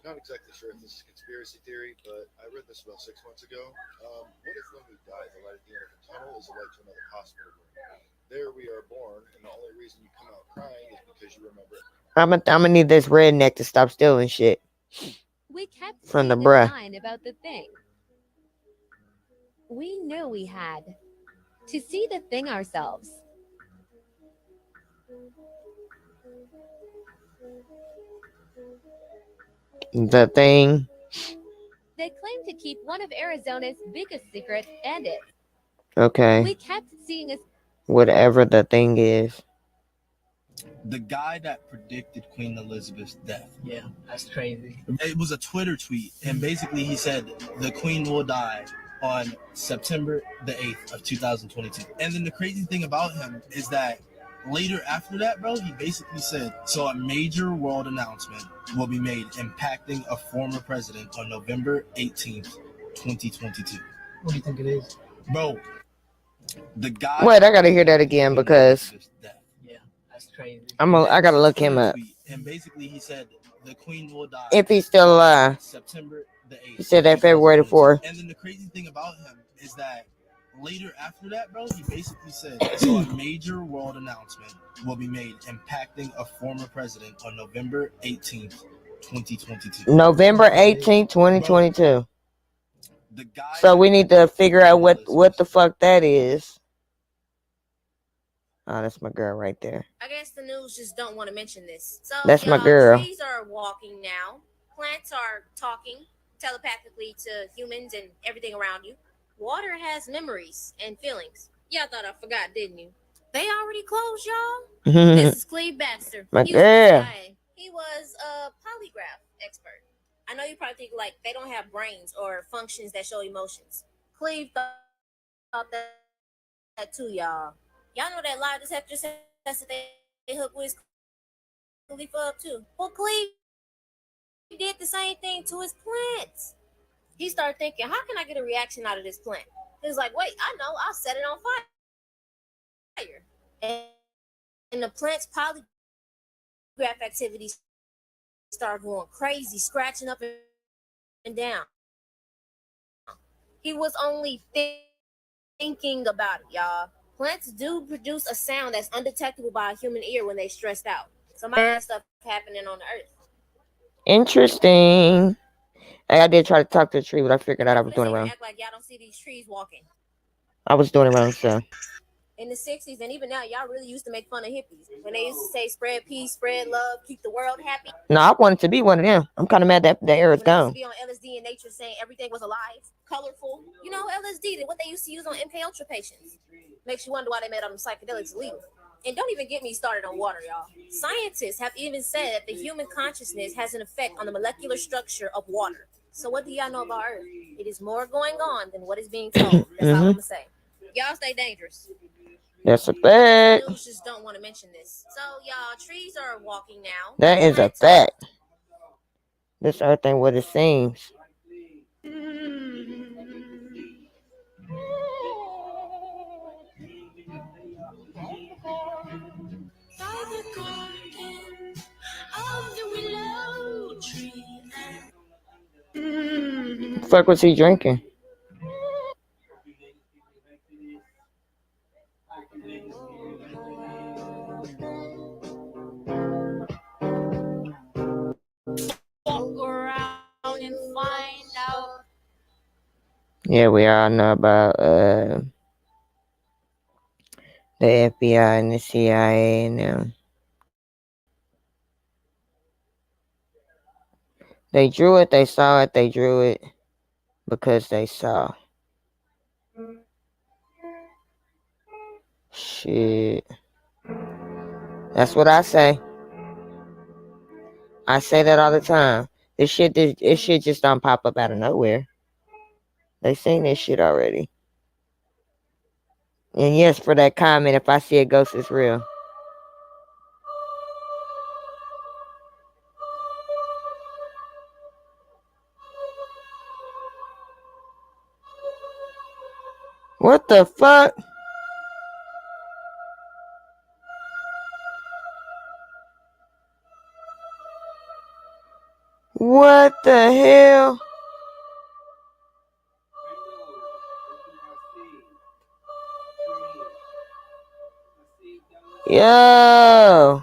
Not exactly sure if this is a conspiracy theory, but I read this about 6 months ago. What if when we die, the light at the end of the tunnel is a light to another hospital room? There we are born, and the only reason you come out crying is because you remember it.
I'm gonna need this redneck to stop stealing shit
We kept
from the
seeing a
bruh.
sign about the thing. We knew we had to see the thing ourselves.
The thing.
They claim to keep one of Arizona's biggest secrets, and it.
Okay.
We kept seeing a.
Whatever the thing is.
The guy that predicted Queen Elizabeth's death.
Yeah, that's crazy.
It was a Twitter tweet, and basically he said the Queen will die on September the 8th of 2022. And then the crazy thing about him is that later after that, bro, he basically said, so a major world announcement will be made impacting a former president on November 18th, 2022.
What do you think it is?
Bro, the guy...
Wait, I gotta hear that again because
Yeah, that's crazy.
I gotta look him up.
And basically he said the Queen will die
If he's still alive.
September the 8th.
He said that February the 4th.
And then the crazy thing about him is that later after that, bro, he basically said, so a major world announcement will be made impacting a former president on November 18th, 2022.
November 18th, 2022. So we need to figure out what the fuck that is. Oh, that's my girl right there.
I guess the news just don't want to mention this. So
That's my girl.
Trees are walking now. Plants are talking telepathically to humans and everything around you. Water has memories and feelings. Y'all thought I forgot, didn't you? They already closed, y'all. This is Cleve Baxter.
My
He was
girl.
CIA. He was a polygraph expert. I know you probably think like they don't have brains or functions that show emotions. Cleve thought that too, y'all. Y'all know that lie detector test that they hook with Khalifa up too. Well, Cleve did the same thing to his plants. He started thinking, how can I get a reaction out of this plant? He was like, wait, I know, I'll set it on fire. And the plant's polygraph activities started going crazy, scratching up and down. He was only thinking about it, y'all. Plants do produce a sound that's undetectable by a human ear when they stressed out. Some of that stuff happening on the earth.
Interesting. I did try to talk to the tree, but I figured out I was doing it wrong.
Act like y'all don't see these trees walking.
I was doing it wrong, so.
In the 60s and even now, y'all really used to make fun of hippies when they used to say spread peace, spread love, keep the world happy.
No, I wanted to be one of them. I'm kind of mad that the air is
When they used
gone.
to be on LSD in nature saying everything was alive, colorful. You know, LSD, what they used to use on MK Ultra patients. Makes you wonder why they made them psychedelics illegal. And don't even get me started on water, y'all. Scientists have even said that the human consciousness has an effect on the molecular structure of water. So what do y'all know about Earth? It is more going on than what is being told. That's all I'm gonna say. Y'all stay dangerous.
That's a fact.
News just don't want to mention this. So y'all, trees are walking now.
That is a fact. This earth ain't what it seems. Fuck was he drinking?
Walk around and find out.
Yeah, we all know about The FBI and the CIA and them. They drew it, they saw it, they drew it because they saw. Shit. That's what I say. I say that all the time. This shit just don't pop up out of nowhere. They seen this shit already. And yes, for that comment, if I see a ghost, it's real. What the fuck? What the hell? Yo.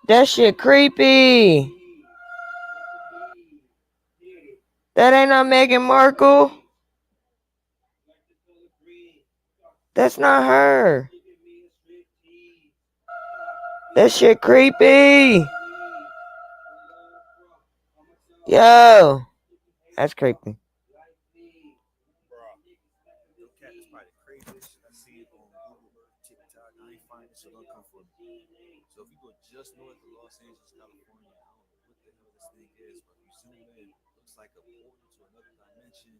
That shit creepy. That ain't not Meghan Markle. That's not her. That shit creepy. Yo. That's creepy.
Cat is probably the craziest shit I see on Google or TikTok. I ain't finding it, so don't come for me. So if you go just north of Los Angeles, California, I don't know what the hell this thing is, but you zoom in, looks like a portal to another dimension.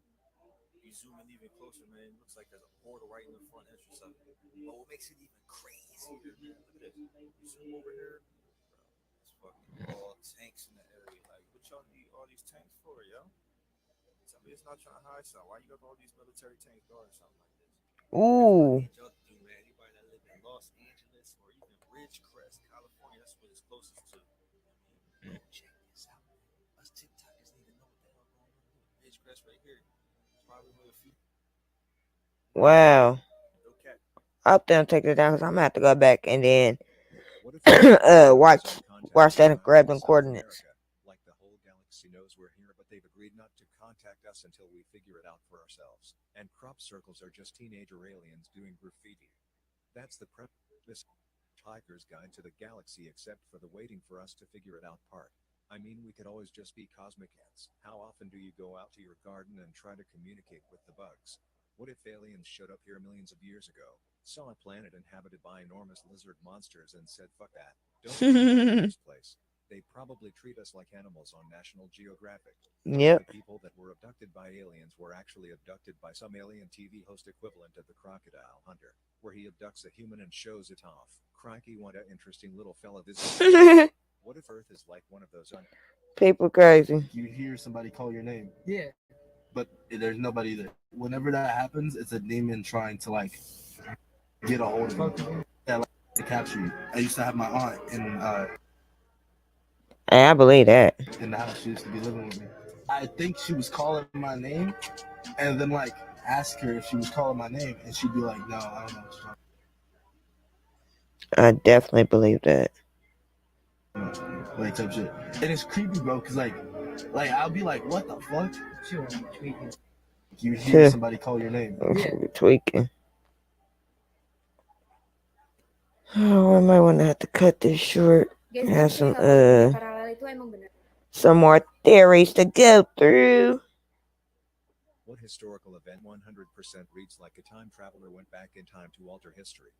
You zoom in even closer, man, it looks like there's a portal right in the front entrance of it. But what makes it even crazier, man, look at this. You zoom over here, bro, it's fucking all tanks in the area. Like, what y'all need all these tanks for, yo? Tell me it's not trying to hide something. Why you got all these military tanks guarding something like this?
Ooh.
Y'all do, man. Anybody that live in Los Angeles or even Ridgecrest, California, that's what it's closest to. I mean, check this out, man. Us TikTokers need to know what the hell going on here. Ridgecrest right here. It's probably where a few.
Wow.
Okay.
I'll then take it down because I'm gonna have to go back and then watch that and grab them coordinates.
Like the whole galaxy knows we're here, but they've agreed not to contact us until we figure it out for ourselves. And crop circles are just teenager aliens doing graffiti. That's the this hiker's guide to the galaxy, except for the waiting for us to figure it out part. I mean, we could always just be cosmic ants. How often do you go out to your garden and try to communicate with the bugs? What if aliens showed up here millions of years ago, saw a planet inhabited by enormous lizard monsters and said, fuck that, don't come to this place. They probably treat us like animals on National Geographic.
Yep.
The people that were abducted by aliens were actually abducted by some alien TV host equivalent of the Crocodile Hunter, where he abducts a human and shows it off. Crikey, what a interesting little fella this is. What if Earth is like one of those
people crazy?
You hear somebody call your name.
Yeah.
But there's nobody there. Whenever that happens, it's a demon trying to like get a hold of you. Yeah, like, to capture you. I used to have my aunt in
Hey, I believe that.
in the house. She used to be living with me. I think she was calling my name, and then like ask her if she was calling my name, and she'd be like, "No, I don't know what you're talking."
I definitely believe that.
Like type shit. And it's creepy, bro, because like I'll be like, "What the fuck?"
Sure, tweaking.
You hear somebody call your name.
Yeah. Tweaking. Oh, I might want to have to cut this short. Have some more theories to go through.
What historical event 100% reads like a time traveler went back in time to alter history?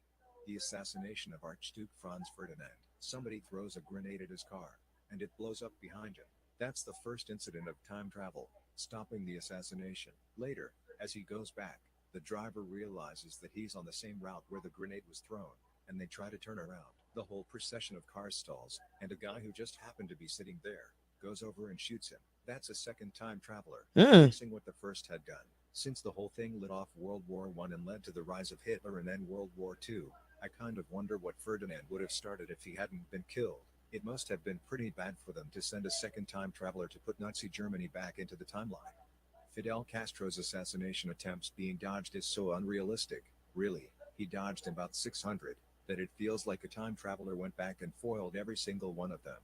The assassination of Archduke Franz Ferdinand. Somebody throws a grenade at his car, and it blows up behind him. That's the first incident of time travel, stopping the assassination. Later, as he goes back, the driver realizes that he's on the same route where the grenade was thrown, and they try to turn around. The whole procession of cars stalls, and a guy who just happened to be sitting there goes over and shoots him. That's a second time traveler, fixing what the first had done. Since the whole thing lit off World War I and led to the rise of Hitler and then World War II, I kind of wonder what Ferdinand would have started if he hadn't been killed. It must have been pretty bad for them to send a second time traveler to put Nazi Germany back into the timeline. Fidel Castro's assassination attempts being dodged is so unrealistic. Really, he dodged about 600, that it feels like a time traveler went back and foiled every single one of them.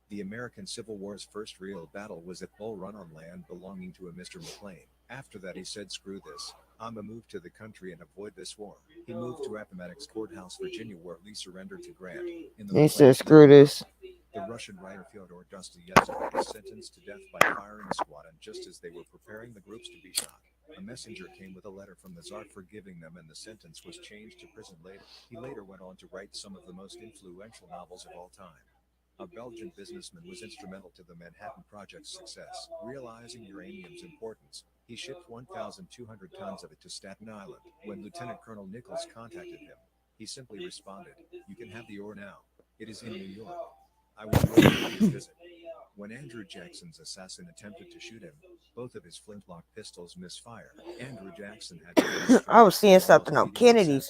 The American Civil War's first real battle was at Bull Run on land belonging to a Mr. McLean. After that he said screw this, I'ma move to the country and avoid this war. He moved to Appomattox Courthouse, Virginia, where Lee surrendered to Grant. In the
He said, screw this.
The Russian writer Fyodor Dostoevsky was sentenced to death by firing squad, and just as they were preparing the groups to be shot, a messenger came with a letter from the Tsar forgiving them, and the sentence was changed to prison later. He later went on to write some of the most influential novels of all time. A Belgian businessman was instrumental to the Manhattan Project's success. Realizing uranium's importance, he shipped 1,200 tons of it to Staten Island. When Lieutenant Colonel Nichols contacted him, he simply responded, "You can have the ore now. It is in New York. I will please visit." When Andrew Jackson's assassin attempted to shoot him, both of his flintlock pistols misfire. Andrew Jackson had to
I was seeing something on Kennedy's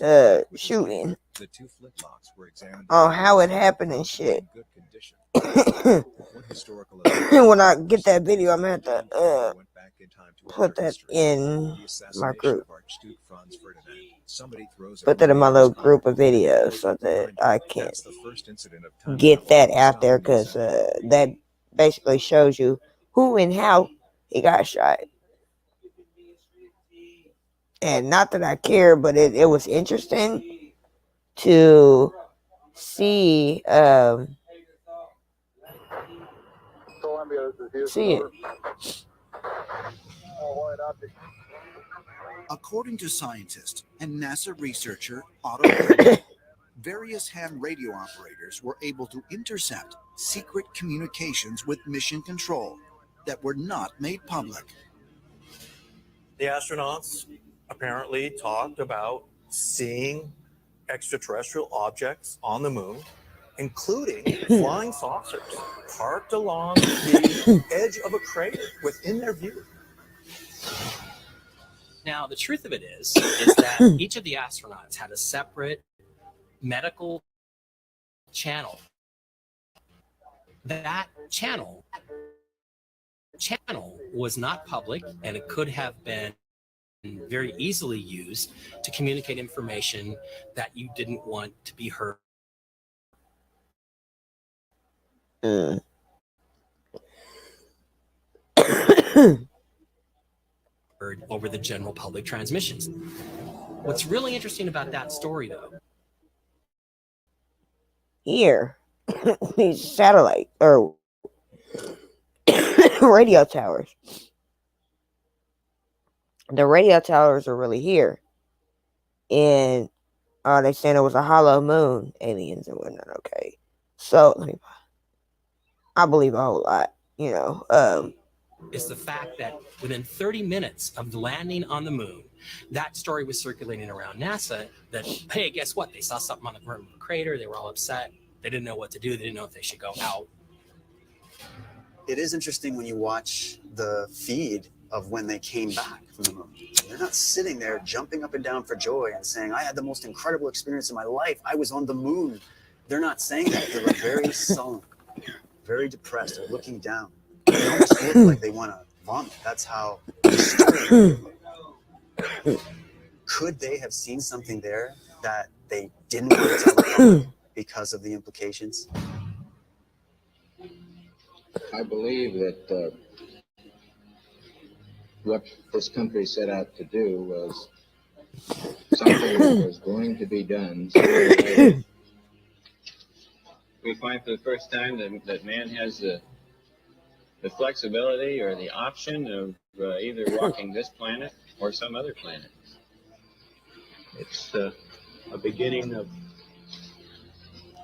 shooting
the two flintlocks were examined
on how it happened and shit.
in good condition. What historical event
When I get that video, I'm gonna have to
went back in time to
put that in
the
my
assassination
group.
of Archduke Franz Ferdinand? Somebody throws a
Put that in my
grenade
little group of videos so that I can
That's the first incident of time
get
travel
that out there, because that basically shows you who and how he got shot. And not that I care, but it was interesting to see see it.
According to scientist and NASA researcher Otto Hahn, various ham radio operators were able to intercept secret communications with mission control that were not made public.
The astronauts apparently talked about seeing extraterrestrial objects on the moon, including flying saucers parked along the edge of a crater within their view.
Now, the truth of it is that each of the astronauts had a separate medical channel. That channel was not public, and it could have been very easily used to communicate information that you didn't want to be heard. Over the general public transmissions. What's really interesting about that story, though,
Here, these satellite or radio towers. The radio towers are really here. And they saying it was a hollow moon, aliens and whatnot. Okay. So I believe a whole lot, you know.
is the fact that within 30 minutes of the landing on the moon, that story was circulating around NASA that, hey, guess what? They saw something on the rim of the crater. They were all upset. They didn't know what to do. They didn't know if they should go out.
It is interesting when you watch the feed of when they came back from the moon. They're not sitting there jumping up and down for joy and saying, I had the most incredible experience of my life. I was on the moon. They're not saying that. They were very sullen, very depressed, and looking down. They almost look like they want to vomit. That's how disturbing. Could they have seen something there that they didn't want to tell the public because of the implications?
I believe that what this country set out to do was something that was going to be done. We find for the first time that man has the flexibility or the option of either walking this planet or some other planet. It's a beginning of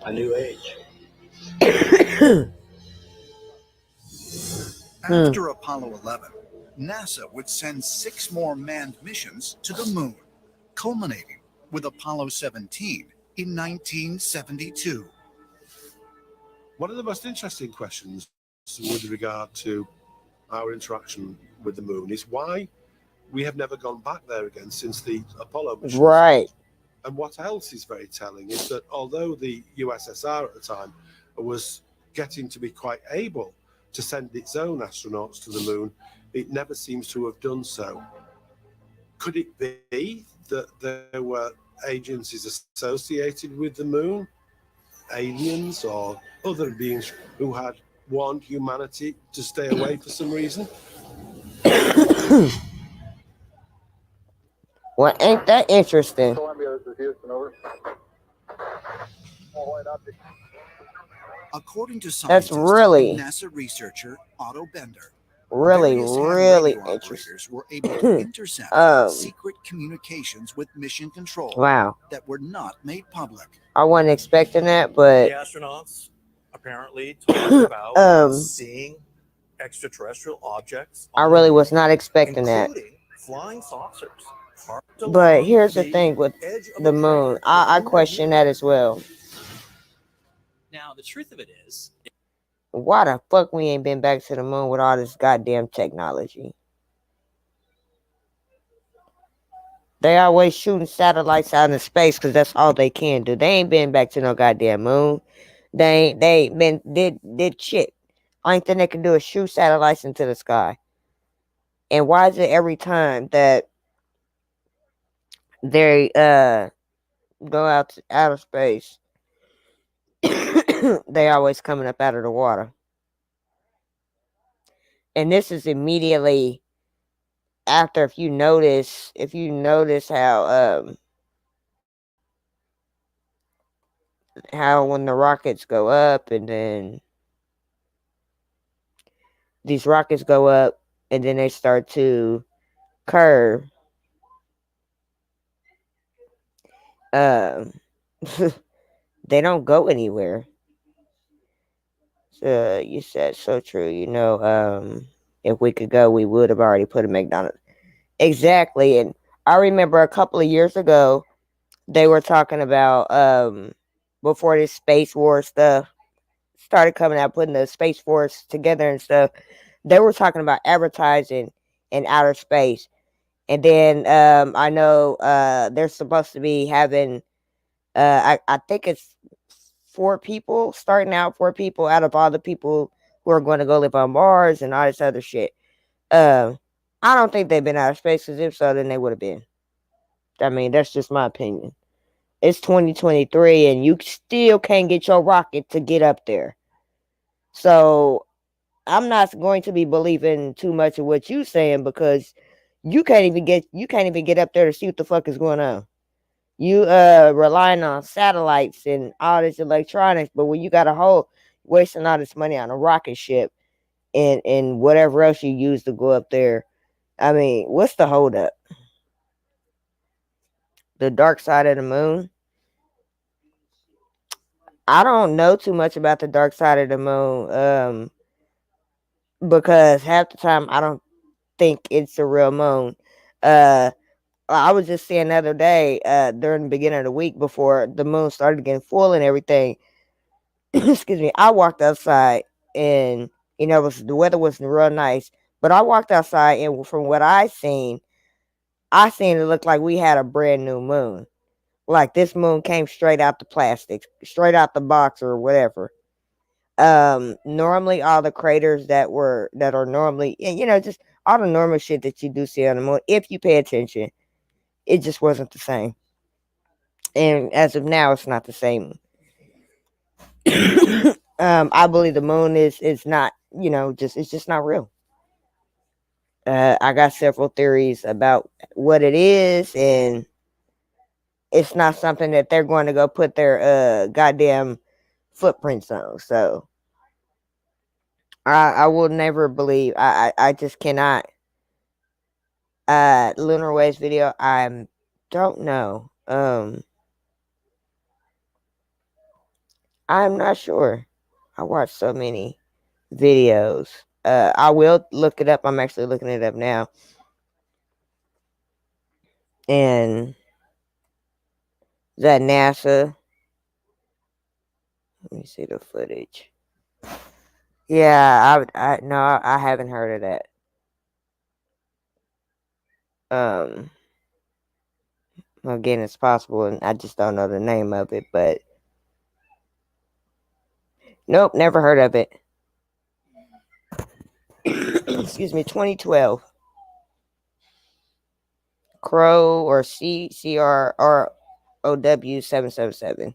a new age.
After Apollo 11, NASA would send 6 more manned missions to the moon, culminating with Apollo 17 in 1972.
One of the most interesting questions with regard to our interaction with the moon is why we have never gone back there again since the Apollo missions.
Right.
And what else is very telling is that although the USSR at the time was getting to be quite able to send its own astronauts to the moon, it never seems to have done so. Could it be that there were agencies associated with the moon, aliens or other beings who had warned humanity to stay away for some reason?
Well, ain't that interesting?
Columbia, this is Houston, over.
According to
That's
scientist
really,
and NASA researcher Otto Bender,
really,
various ham
really
radio
interesting.
operators were able to intercept secret communications with mission control
Wow.
that were not made public.
I wasn't expecting that, but
The astronauts apparently talked about seeing extraterrestrial objects.
I really was not expecting that.
Including flying saucers.
But here's the thing with the moon. I question that as well.
Now, the truth of it is,
Why the fuck we ain't been back to the moon with all this goddamn technology? They always shooting satellites out in space because that's all they can do. They ain't been back to no goddamn moon. They ain't been did shit. Only thing they can do is shoot satellites into the sky. And why is it every time that they go out to outer space, they always coming up out of the water? And this is immediately after, if you notice how when the rockets go up, and then these rockets go up and then they start to curve, they don't go anywhere. So you said so true. If we could go, we would have already put a McDonald's. Exactly. And I remember a couple of years ago, they were talking about before this Space War stuff started coming out, putting the Space Force together and stuff. They were talking about advertising in outer space. And then I know they're supposed to be having I think it's 4 people starting out, 4 people out of all the people who are going to go live on Mars and all this other shit. I don't think they've been out of space, because if so, then they would have been. I mean, that's just my opinion. It's 2023 and you still can't get your rocket to get up there. So I'm not going to be believing too much of what you're saying, because you can't even get up there to see what the fuck is going on. You relying on satellites and all this electronics, but when you got a whole wasting all this money on a rocket ship and whatever else you use to go up there, I mean, what's the holdup? The dark side of the moon? I don't know too much about the dark side of the moon, because half the time I don't think it's a real moon. I was just saying the other day, during the beginning of the week before the moon started getting full and everything, excuse me, I walked outside and the weather wasn't real nice, but I walked outside and from what I seen it looked like we had a brand new moon. Like this moon came straight out the plastic, straight out the box or whatever. Normally all the craters that are normally, just all the normal shit that you do see on the moon, if you pay attention, it just wasn't the same. And as of now, it's not the same. I believe the moon is not, it's just not real. I got several theories about what it is, and it's not something that they're going to go put their goddamn footprints on. So I will never believe. I just cannot. Lunar Waves video, I don't know. I'm not sure. I watched so many videos. I will look it up. I'm actually looking it up now. And that NASA. Let me see the footage. Yeah, I haven't heard of that. Again, it's possible, and I just don't know the name of it, but nope, never heard of it. Excuse me, 2012. Crow or CRROW 777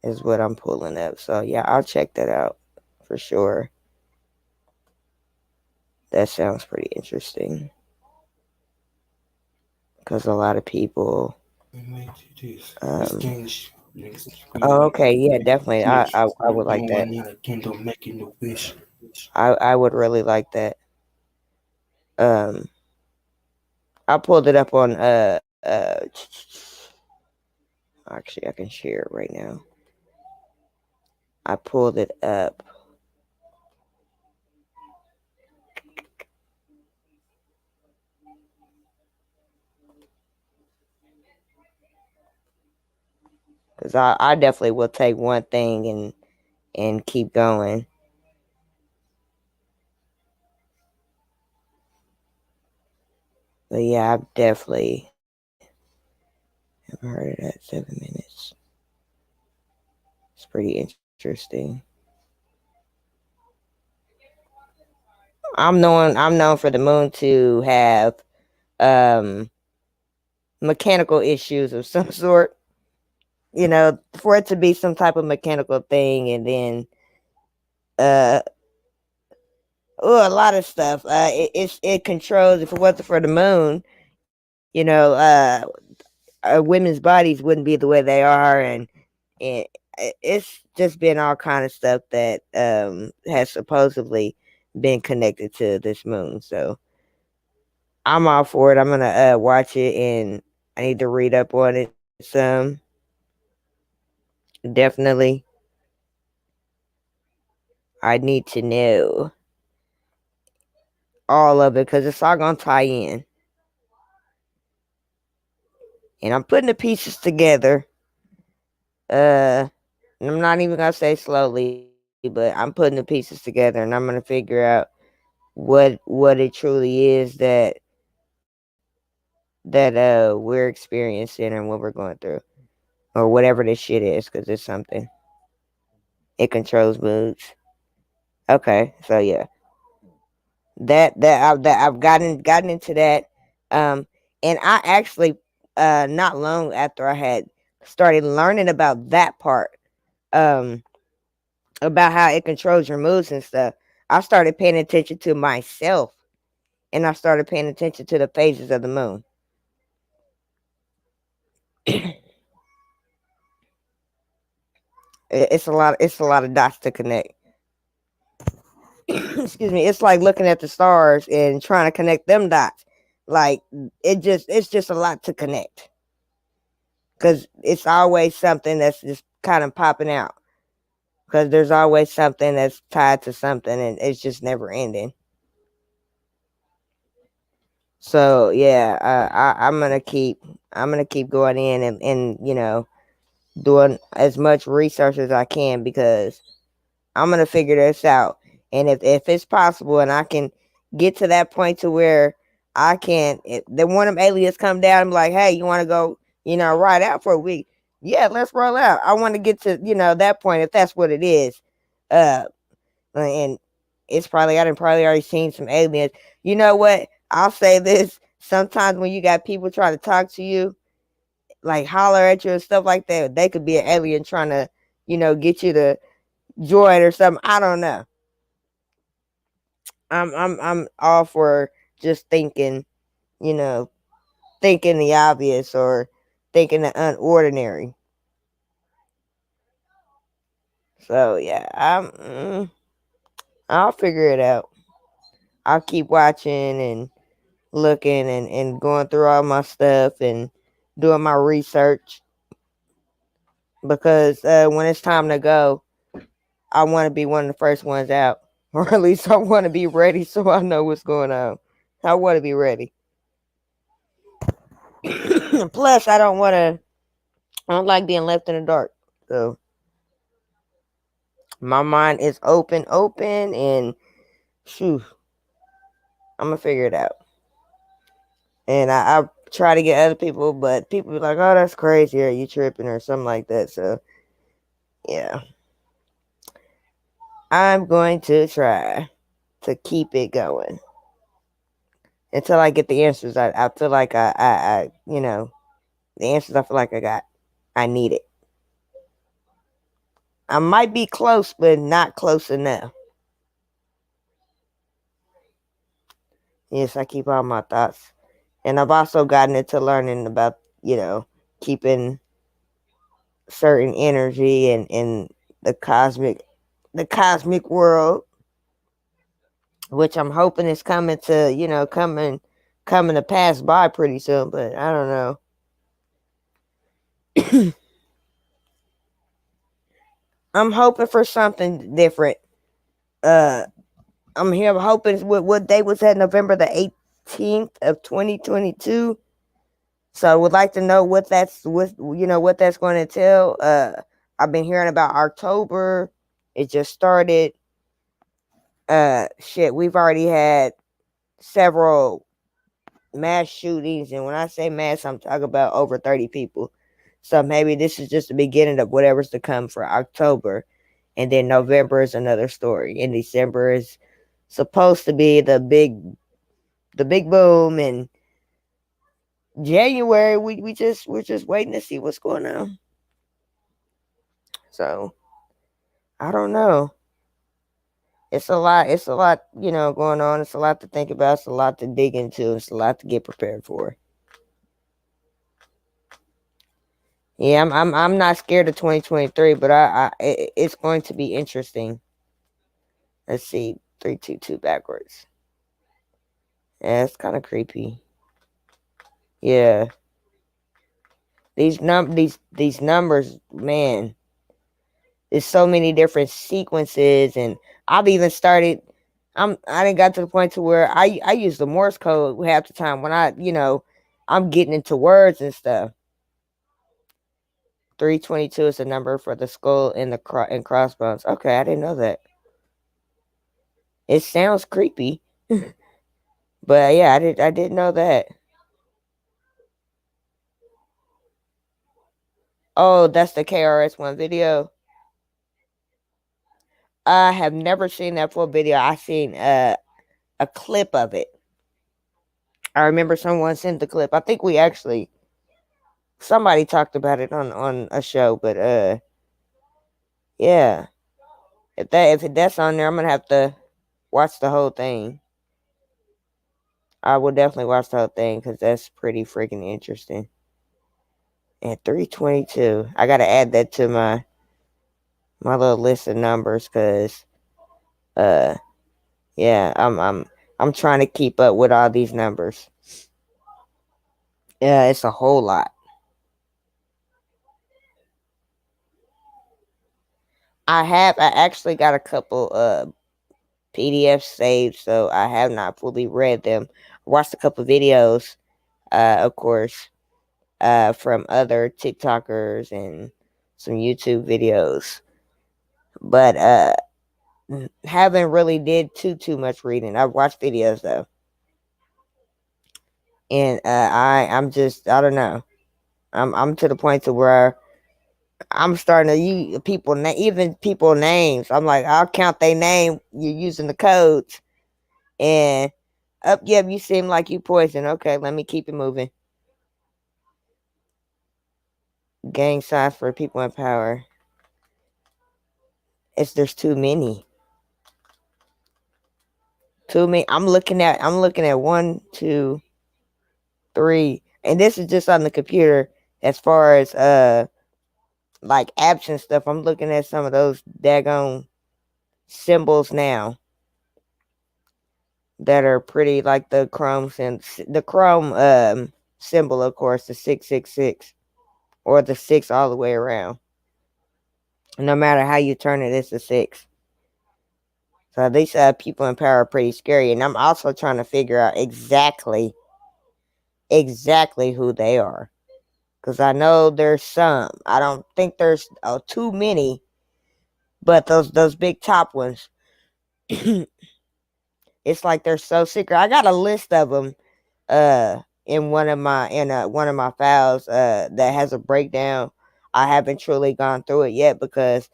is what I'm pulling up. So yeah, I'll check that out for sure. That sounds pretty interesting. because a lot of people. Oh, okay, yeah, definitely. I would like that. I would really like that. Um, I pulled it up on Actually, I can share it right now. I pulled it up. Because I definitely will take one thing and keep going. But yeah, I've definitely have heard of that 7 minutes. It's pretty interesting. I'm known for the moon to have mechanical issues of some sort. You know, for it to be some type of mechanical thing, and then a lot of stuff. It controls. If it wasn't for the moon, you know, women's bodies wouldn't be the way they are, and it's just been all kind of stuff that has supposedly been connected to this moon. So I'm all for it. I'm gonna watch it, and I need to read up on it some. Definitely, I need to know all of it because it's all gonna tie in, and I'm putting the pieces together. I'm not even gonna say slowly, but I'm putting the pieces together, and I'm gonna figure out what it truly is that we're experiencing and what we're going through, or whatever this shit is, because it's something. It controls moods. Okay, so yeah, that I've gotten into that, and I actually not long after I had started learning about that part, about how it controls your moods and stuff, I started paying attention to myself, and I started paying attention to the phases of the moon. It's a lot. It's a lot of dots to connect. Excuse me. It's like looking at the stars and trying to connect them dots. Like it's just a lot to connect, because it's always something that's just kind of popping out. Because there's always something that's tied to something, and it's just never ending. So yeah, I'm gonna keep going in and doing as much research as I can, because I'm gonna figure this out. And if it's possible, and I can get to that point to where I can, then one of them aliens come down and be like, hey, you want to go, ride out for a week? Yeah, let's roll out. I want to get to that point, if that's what it is. And it's probably, I done probably already seen some aliens. You know what? I'll say this. Sometimes when you got people trying to talk to you, like holler at you and stuff like that, they could be an alien trying to, get you to join or something. I don't know. I'm all for just thinking, thinking the obvious, or thinking the unordinary. So yeah, I'll figure it out. I'll keep watching and looking and going through all my stuff and doing my research, because when it's time to go, I want to be one of the first ones out, or at least I want to be ready so I know what's going on. I want to be ready. Plus, I don't like being left in the dark. So my mind is open, and shoo, I'm gonna figure it out. And I try to get other people, but people be like, "Oh, that's crazy," or "You tripping," or something like that. So yeah, I'm going to try to keep it going until I get the answers. I feel like I the answers I feel like I got. I need it. I might be close, but not close enough. Yes, I keep all my thoughts And I've also gotten into learning about, keeping certain energy and in the cosmic world, which I'm hoping is coming to, coming to pass by pretty soon, but I don't know. I'm hoping for something different. I'm here hoping what day was that? November the 18th of 2022. So I would like to know what that's going to entail. I've been hearing about October. It just started. We've already had several mass shootings, and when I say mass, I'm talking about over 30 people. So maybe this is just the beginning of whatever's to come for October, and then November is another story, and December is supposed to be the big boom, and January we're just waiting to see what's going on. So I don't know. It's a lot, going on. It's a lot to think about. It's a lot to dig into. It's a lot to get prepared for. Yeah, I'm not scared of 2023, but it's going to be interesting. Let's see, 322 backwards. Yeah, it's kind of creepy. Yeah, these numbers, man. There's so many different sequences, and I've even started. I didn't got to the point to where I use the Morse code half the time when I'm getting into words and stuff. 322 is the number for the skull and and crossbones. Okay, I didn't know that. It sounds creepy, but yeah, I didn't know that. Oh, that's the KRS-One video. I have never seen that full video. I seen a clip of it. I remember someone sent the clip. I think somebody talked about it on a show, but yeah. If that's on there, I'm gonna have to watch the whole thing. I will definitely watch the whole thing because that's pretty freaking interesting. And 322, I gotta add that to my little list of numbers because yeah, I'm trying to keep up with all these numbers. Yeah, it's a whole lot. I actually got a couple PDFs saved, so I have not fully read them. Watched a couple videos, of course, from other TikTokers and some YouTube videos, but haven't really did too much reading. I've watched videos though, and I'm just, I don't know. I'm to the point to where I'm starting to use even people names. I'm like, I'll count their name. You're using the codes, and yep, you seem like you poison. Okay, let me keep it moving. Gang signs for people in power. There's too many. Too many. I'm looking at 1, 2, 3, and this is just on the computer. As far as like apps and stuff, I'm looking at some of those daggone symbols now that are pretty, like the Chrome symbol, of course, the 666, or the 6 all the way around. No matter how you turn it, it's a 6. So these people in power are pretty scary, and I'm also trying to figure out exactly who they are, because I know there's some. I don't think there's too many, but those big top ones, it's like they're so secret. I got a list of them in one of my files that has a breakdown. I haven't truly gone through it yet, because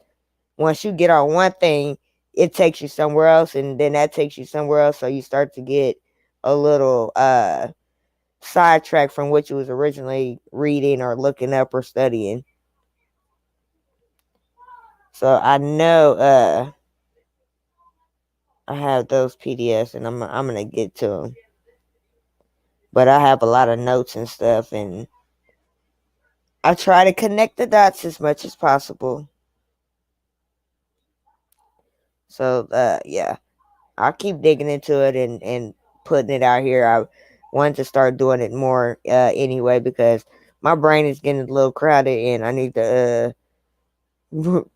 once you get on one thing, it takes you somewhere else, and then that takes you somewhere else, so you start to get a little sidetracked from what you was originally reading or looking up or studying. So I know I have those PDFs, and I'm gonna get to them. But I have a lot of notes and stuff, and I try to connect the dots as much as possible. So, yeah, I'll keep digging into it and putting it out here. I want to start doing it more anyway, because my brain is getting a little crowded and I need to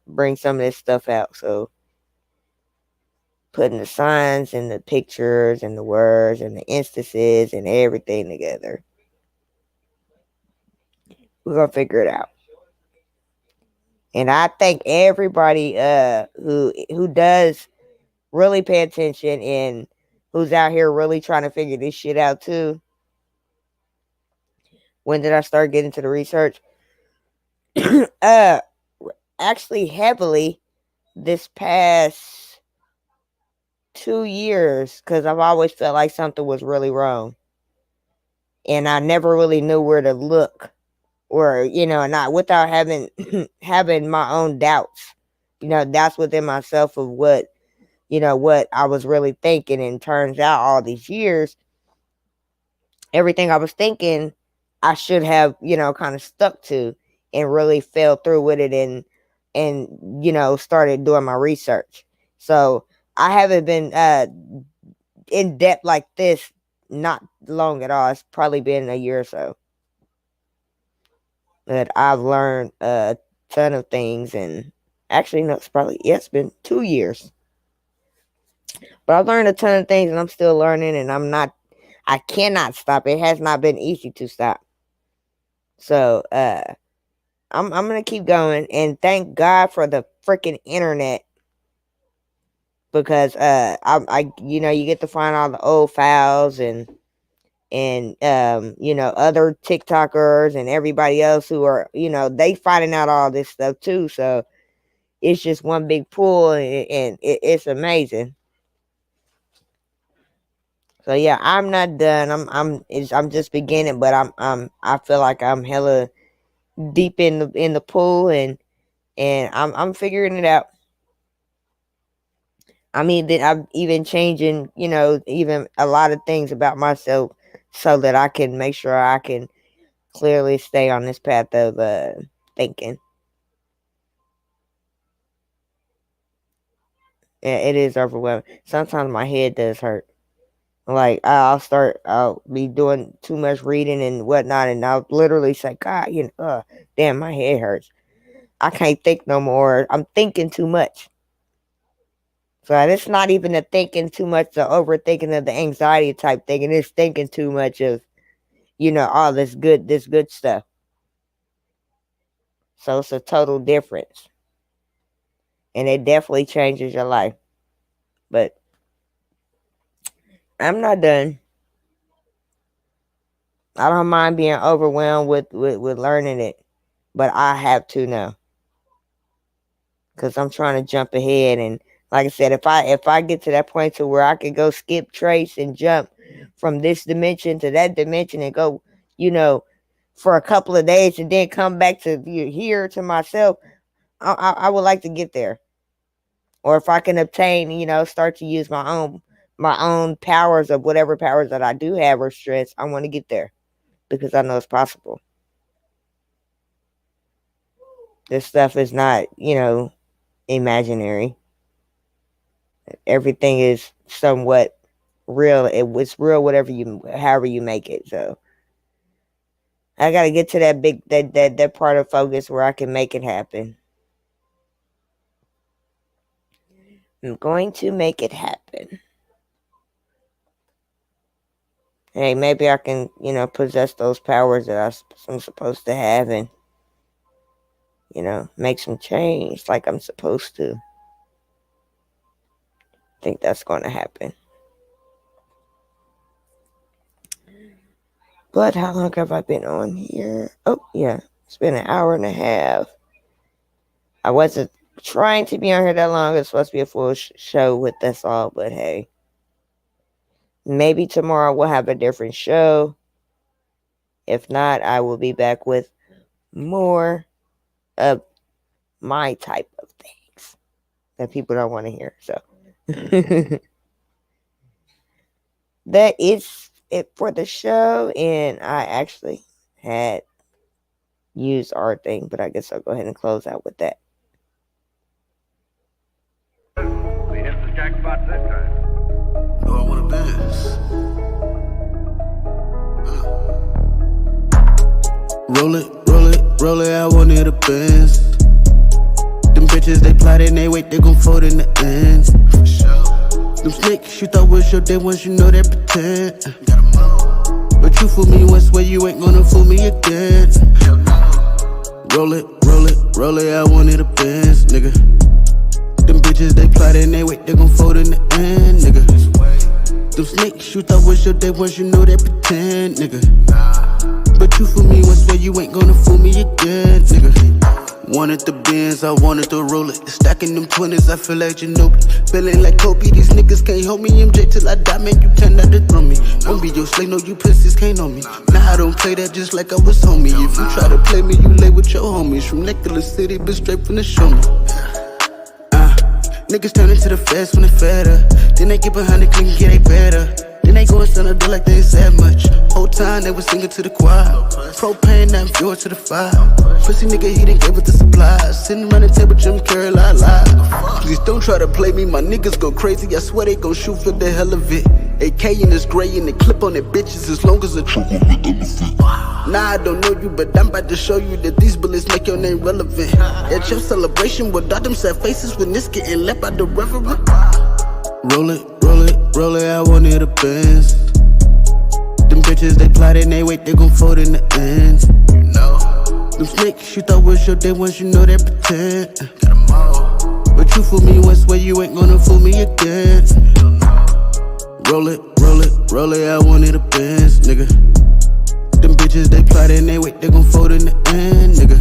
bring some of this stuff out. So, putting the signs and the pictures and the words and the instances and everything together. We're going to figure it out. And I thank everybody who does really pay attention and who's out here really trying to figure this shit out too. When did I start getting to the research? Actually heavily this past 2 years, because I've always felt like something was really wrong. And I never really knew where to look, or, not without having having my own doubts. Doubts within myself of what I was really thinking. And turns out all these years, everything I was thinking, I should have, kind of stuck to and really fell through with it and started doing my research. So I haven't been in depth like this not long at all. It's probably been a year or so. But I've learned a ton of things, and actually, no, it's been 2 years. But I've learned a ton of things, and I'm still learning, and I cannot stop. It has not been easy to stop. So, I'm gonna keep going, and thank God for the freaking internet, because you get to find all the old files and other TikTokers and everybody else who are, they finding out all this stuff too. So it's just one big pool, and it's amazing. So yeah, I'm not done. I'm just beginning, but I feel like I'm hella deep in the pool, and I'm figuring it out. I mean, that I'm even changing, even a lot of things about myself so that I can make sure I can clearly stay on this path of thinking. Yeah, it is overwhelming. Sometimes my head does hurt. Like, I'll be doing too much reading and whatnot, and I'll literally say, God, damn, my head hurts. I can't think no more. I'm thinking too much. So it's not even the thinking too much, the overthinking of the anxiety type thing. And it's thinking too much of, all this good stuff. So it's a total difference. And it definitely changes your life. But I'm not done. I don't mind being overwhelmed with learning it. But I have to now. Because I'm trying to jump ahead. And like I said, if I get to that point to where I can go skip, trace, and jump from this dimension to that dimension and go, for a couple of days and then come back to here to myself, I would like to get there. Or if I can obtain, start to use my own powers of whatever powers that I do have or strengths, I want to get there because I know it's possible. This stuff is not, imaginary. Everything is somewhat real. It's real, however you make it. So I gotta get to that part of focus where I can make it happen. I'm going to make it happen. Hey, maybe I can, possess those powers that I'm supposed to have and, make some change like I'm supposed to. I think that's going to happen. But how long have I been on here? Oh, yeah. It's been an hour and a half. I wasn't trying to be on here that long. It's supposed to be a full show with us all, but hey. Maybe tomorrow we'll have a different show. If not, I will be back with more of my type of things that people don't want to hear. So that is it for the show, and I actually had used our thing, but I guess I'll go ahead and close out with that.
We hit the jackpot this time.
No, I want to dance. Roll it, roll it, roll it, I wanted a Benz. Them bitches, they plot and they wait, they gon' fold in the end. For sure. Them snakes, you thought was your day once, you know they pretend. But you fool me once, where you ain't gonna fool me again. Roll it, roll it, roll it, I wanted a Benz, nigga. Them bitches, they plot and they wait, they gon' fold in the end, nigga. Them snakes, you thought was your day once, you know they pretend, nigga. But you fool me once, where you ain't gonna fool me again, nigga. Wanted the Benz, I wanted to roll it. Stacking them 20s, I feel like Ginobili. Feeling like Kobe, these niggas can't hold me. MJ till I die, man, you cannot dethrone me. Won't be your slave, no, you pussies can't know me. Nah, I don't play that just like I was homie. If you try to play me, you lay with your homies. From Nicholas City, but straight from the show me. Niggas turn into the feds when they fed up. Then they get behind the clean, get they better. Then they go and send a door like they ain't said much. Whole time they was singing to the choir. Propane, now I'm fuel to the fire. Pussy nigga, he done gave us the supplies. Sitting around the table, Jim Carrey, la. Please don't try to play me, my niggas go crazy. I swear they gon' shoot for the hell of it. AK in this gray and the clip on their bitches as long as the truth will be elephant. Nah, I don't know you, but I'm about to show you that these bullets make your name relevant. At your celebration, without them sad faces when it's getting left by the reverend. Roll it, roll it, roll it, I wanted a Benz. Them bitches, they plot and they wait, they gon' fold in the end. Them snakes, you thought was your day once, you know they pretend. But you fool me once, where you ain't gonna fool me again. Roll it, roll it, roll it, I wanted a Benz, nigga. Them bitches, they plot and they wait, they gon' fold in the end, nigga.